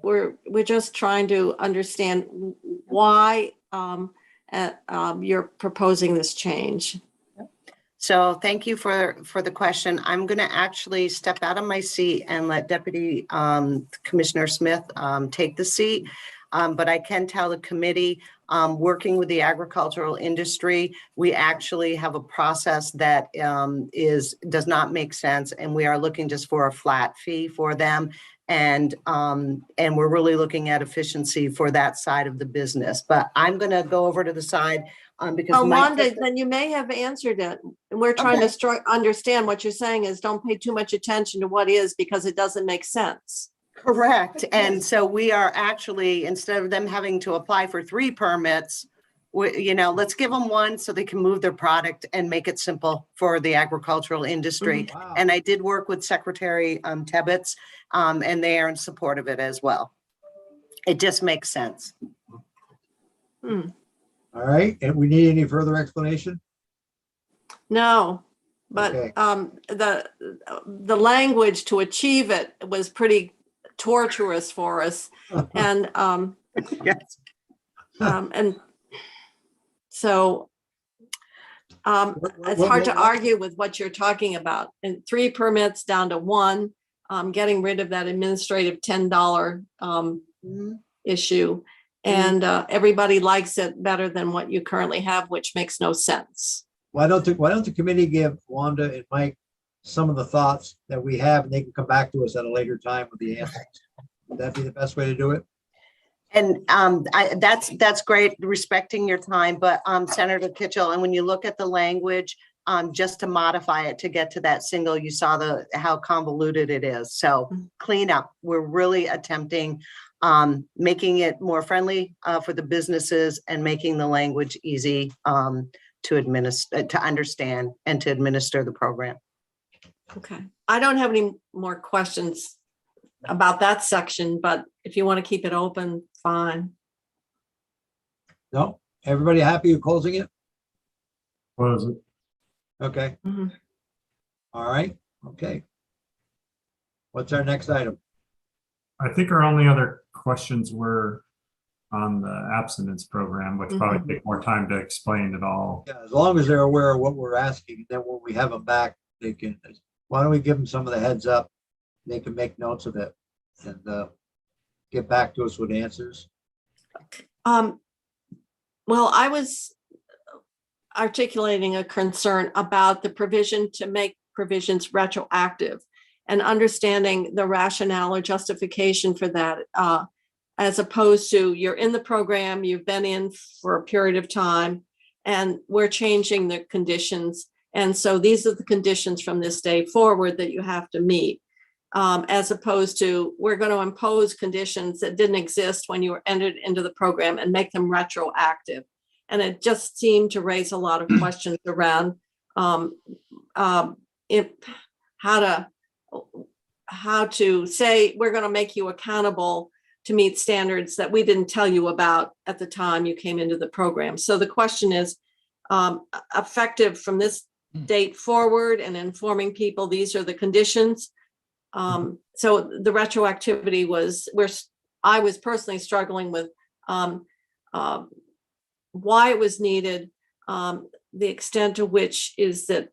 we're just trying to understand why you're proposing this change. So thank you for the question. I'm going to actually step out of my seat and let Deputy Commissioner Smith take the seat. But I can tell the committee, working with the agricultural industry, we actually have a process that does not make sense. And we are looking just for a flat fee for them. And we're really looking at efficiency for that side of the business. But I'm going to go over to the side because Oh, Mike- Wanda, then you may have answered it. And we're trying to understand what you're saying is don't pay too much attention to what is because it doesn't make sense. Correct. And so we are actually, instead of them having to apply for 3 permits, let's give them 1 so they can move their product and make it simple for the agricultural industry. Wow. And I did work with Secretary Tebbetts, and they are in support of it as well. It just makes sense. All right, and we need any further explanation? No, but Okay. the language to achieve it was pretty torturous for us. And Yes. and so it's hard to argue with what you're talking about. And 3 permits down to 1, getting rid of that administrative $10 issue. And everybody likes it better than what you currently have, which makes no sense. Why don't the committee give Wanda and Mike some of the thoughts that we have, and they can come back to us at a later time with the answers? Would that be the best way to do it? And that's great, respecting your time, but Senator Kitchell, and when you look at the language, just to modify it to get to that single, you saw how convoluted it is. So clean up. We're really attempting making it more friendly for the businesses and making the language easy to understand and to administer the program. Okay. I don't have any more questions about that section, but if you want to keep it open, fine. No? Everybody happy with closing it? Close it. Okay. Mhm. All right, okay. What's our next item? I think our only other questions were on the abstinence program, which probably take more time to explain it all. Yeah, as long as they're aware of what we're asking, then when we have them back, they can, why don't we give them some of the heads up? They can make notes of it and get back to us with answers. Well, I was articulating a concern about the provision to make provisions retroactive and understanding the rationale or justification for that, as opposed to you're in the program, you've been in for a period of time, and we're changing the conditions. And so these are the conditions from this day forward that you have to meet, as opposed to we're going to impose conditions that didn't exist when you were entered into the program and make them retroactive. And it just seemed to raise a lot of questions around how to say we're going to make you accountable to meet standards that we didn't tell you about at the time you came into the program. So the question is, effective from this date forward and informing people these are the conditions. So the retroactivity was I was personally struggling with why it was needed, the extent to which is that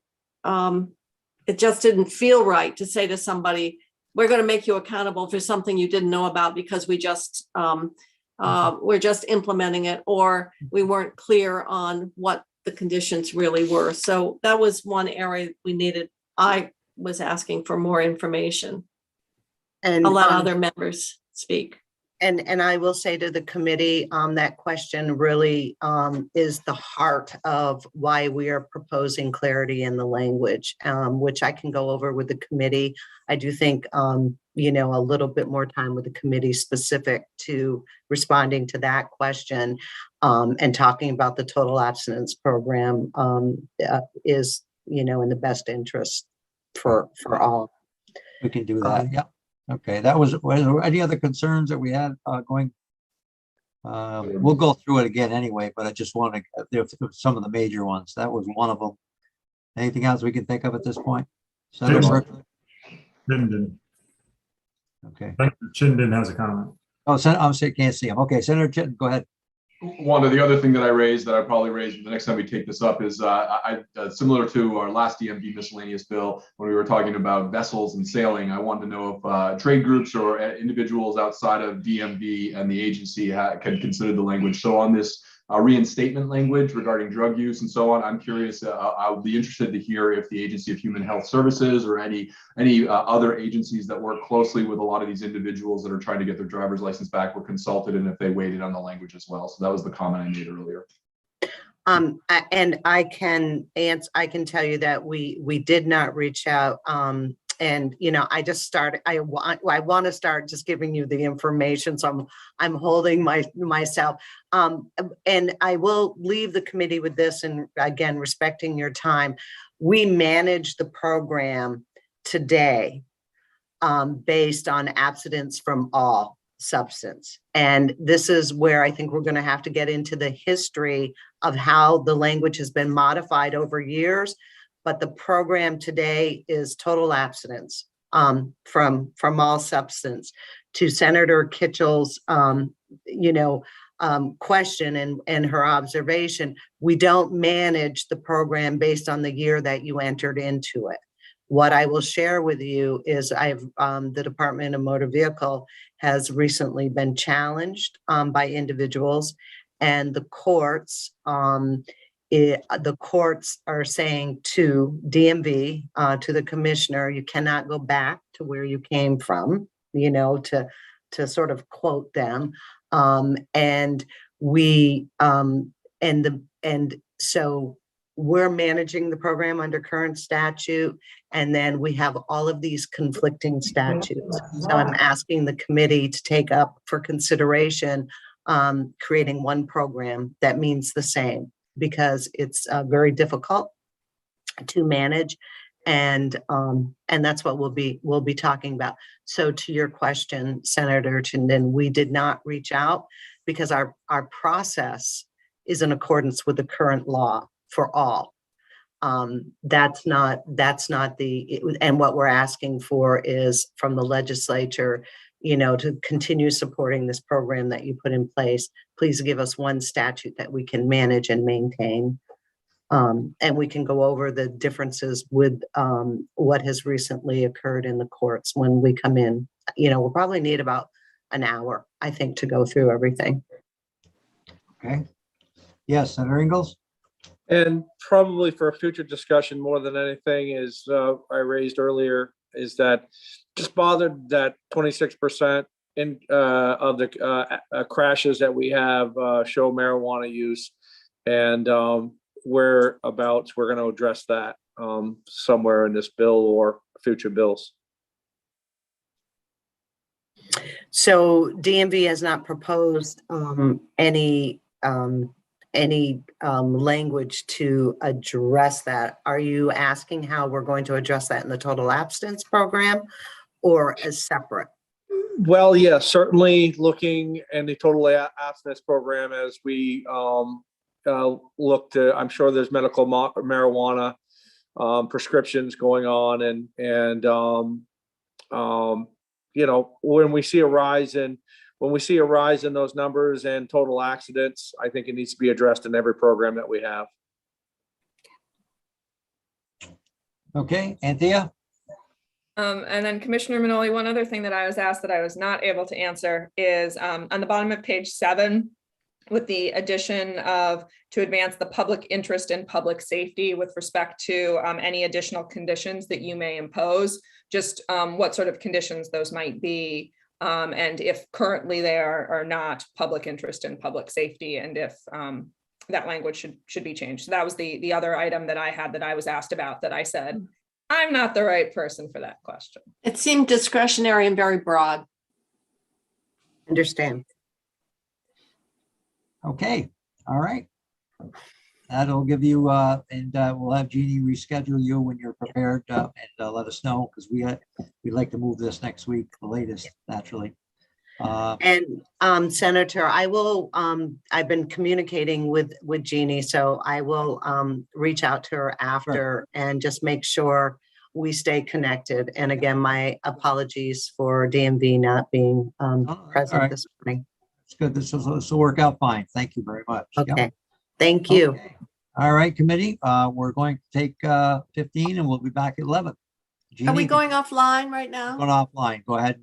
it just didn't feel right to say to somebody, we're going to make you accountable for something you didn't know about because we just we're just implementing it, or we weren't clear on what the conditions really were. So that was one area we needed. I was asking for more information. And I'll let other members speak. And I will say to the committee, that question really is the heart of why we are proposing clarity in the language, which I can go over with the committee. I do think, a little bit more time with the committee specific to responding to that question and talking about the total abstinence program is, in the best interest for all. We can do that, yeah. Okay, was there any other concerns that we had going? We'll go through it again anyway, but I just want to, some of the major ones, that was one of them. Anything else we can think of at this point? Senator Chinden. Okay. Chinden has a comment. Oh, can't see him. Okay, Senator Chittenden, go ahead. Wanda, the other thing that I raised that I probably raised the next time we take this up is similar to our last DMV miscellaneous bill, when we were talking about vessels and sailing, I wanted to know if trade groups or individuals outside of DMV and the agency can consider the language. So on this reinstatement language regarding drug use and so on, I'm curious, I'll be interested to hear if the Agency of Human Health Services or any other agencies that work closely with a lot of these individuals that are trying to get their driver's license back were consulted, and if they waited on the language as well. So that was the comment I made earlier. And I can tell you that we did not reach out. And I just started. I want to start just giving you the information, so I'm holding myself. And I will leave the committee with this. And again, respecting your time, we manage the program today based on abstinence from all substance. And this is where I think we're going to have to get into the history of how the language has been modified over years. But the program today is total abstinence from all substance. To Senator Kitchell's question and her observation, we don't manage the program based on the year that you entered into it. What I will share with you is the Department of Motor Vehicle has recently been challenged by individuals, and the courts are saying to DMV, to the commissioner, you cannot go back to where you came from, to sort of quote them. So we're managing the program under current statute, and then we have all of these conflicting statutes. So I'm asking the committee to take up for consideration creating one program that means the same, because it's very difficult to manage, and that's what we'll be talking about. So to your question, Senator Chinden, we did not reach out because our process is in accordance with the current law for all. That's not and what we're asking for is from the legislature, to continue supporting this program that you put in place. Please give us one statute that we can manage and maintain. And we can go over the differences with what has recently occurred in the courts when we come in. We'll probably need about an hour, I think, to go through everything. Okay. Yes, Senator Ingles. And probably for a future discussion, more than anything, is I raised earlier, is that just bothered that 26% of the crashes that we have show marijuana use, and whereabouts we're going to address that somewhere in this bill or future bills. So DMV has not proposed any language to address that. Are you asking how we're going to address that in the total abstinence program, or as separate? Well, yeah, certainly looking in the total abstinence program as we look to, I'm sure there's medical marijuana prescriptions going on, and when we see a rise in those numbers and total accidents, I think it needs to be addressed in every program that we have. Okay, Anthea. And then Commissioner Manoli, one other thing that I was asked that I was not able to answer is on the bottom of page 7, with the addition of to advance the public interest in public safety with respect to any additional conditions that you may impose, just what sort of conditions those might be, and if currently they are not public interest in public safety, and if that language should be changed. So that was the other item that I had that I was asked about, that I said, I'm not the right person for that question. It seemed discretionary and very broad. Understand. Okay, all right. That'll give you, and we'll have Jeannie reschedule you when you're prepared, and let us know, because we'd like to move this next week, the latest, naturally. And Senator, I will, I've been communicating with Jeannie, so I will reach out to her after and just make sure we stay connected. And again, my apologies for DMV not being present this morning. It's good. This will work out fine. Thank you very much. Yep. Okay, thank you. Okay. All right, committee, we're going to take 15 and we'll be back at 11. Are we Jeannie, going offline right now? Going offline. Go ahead.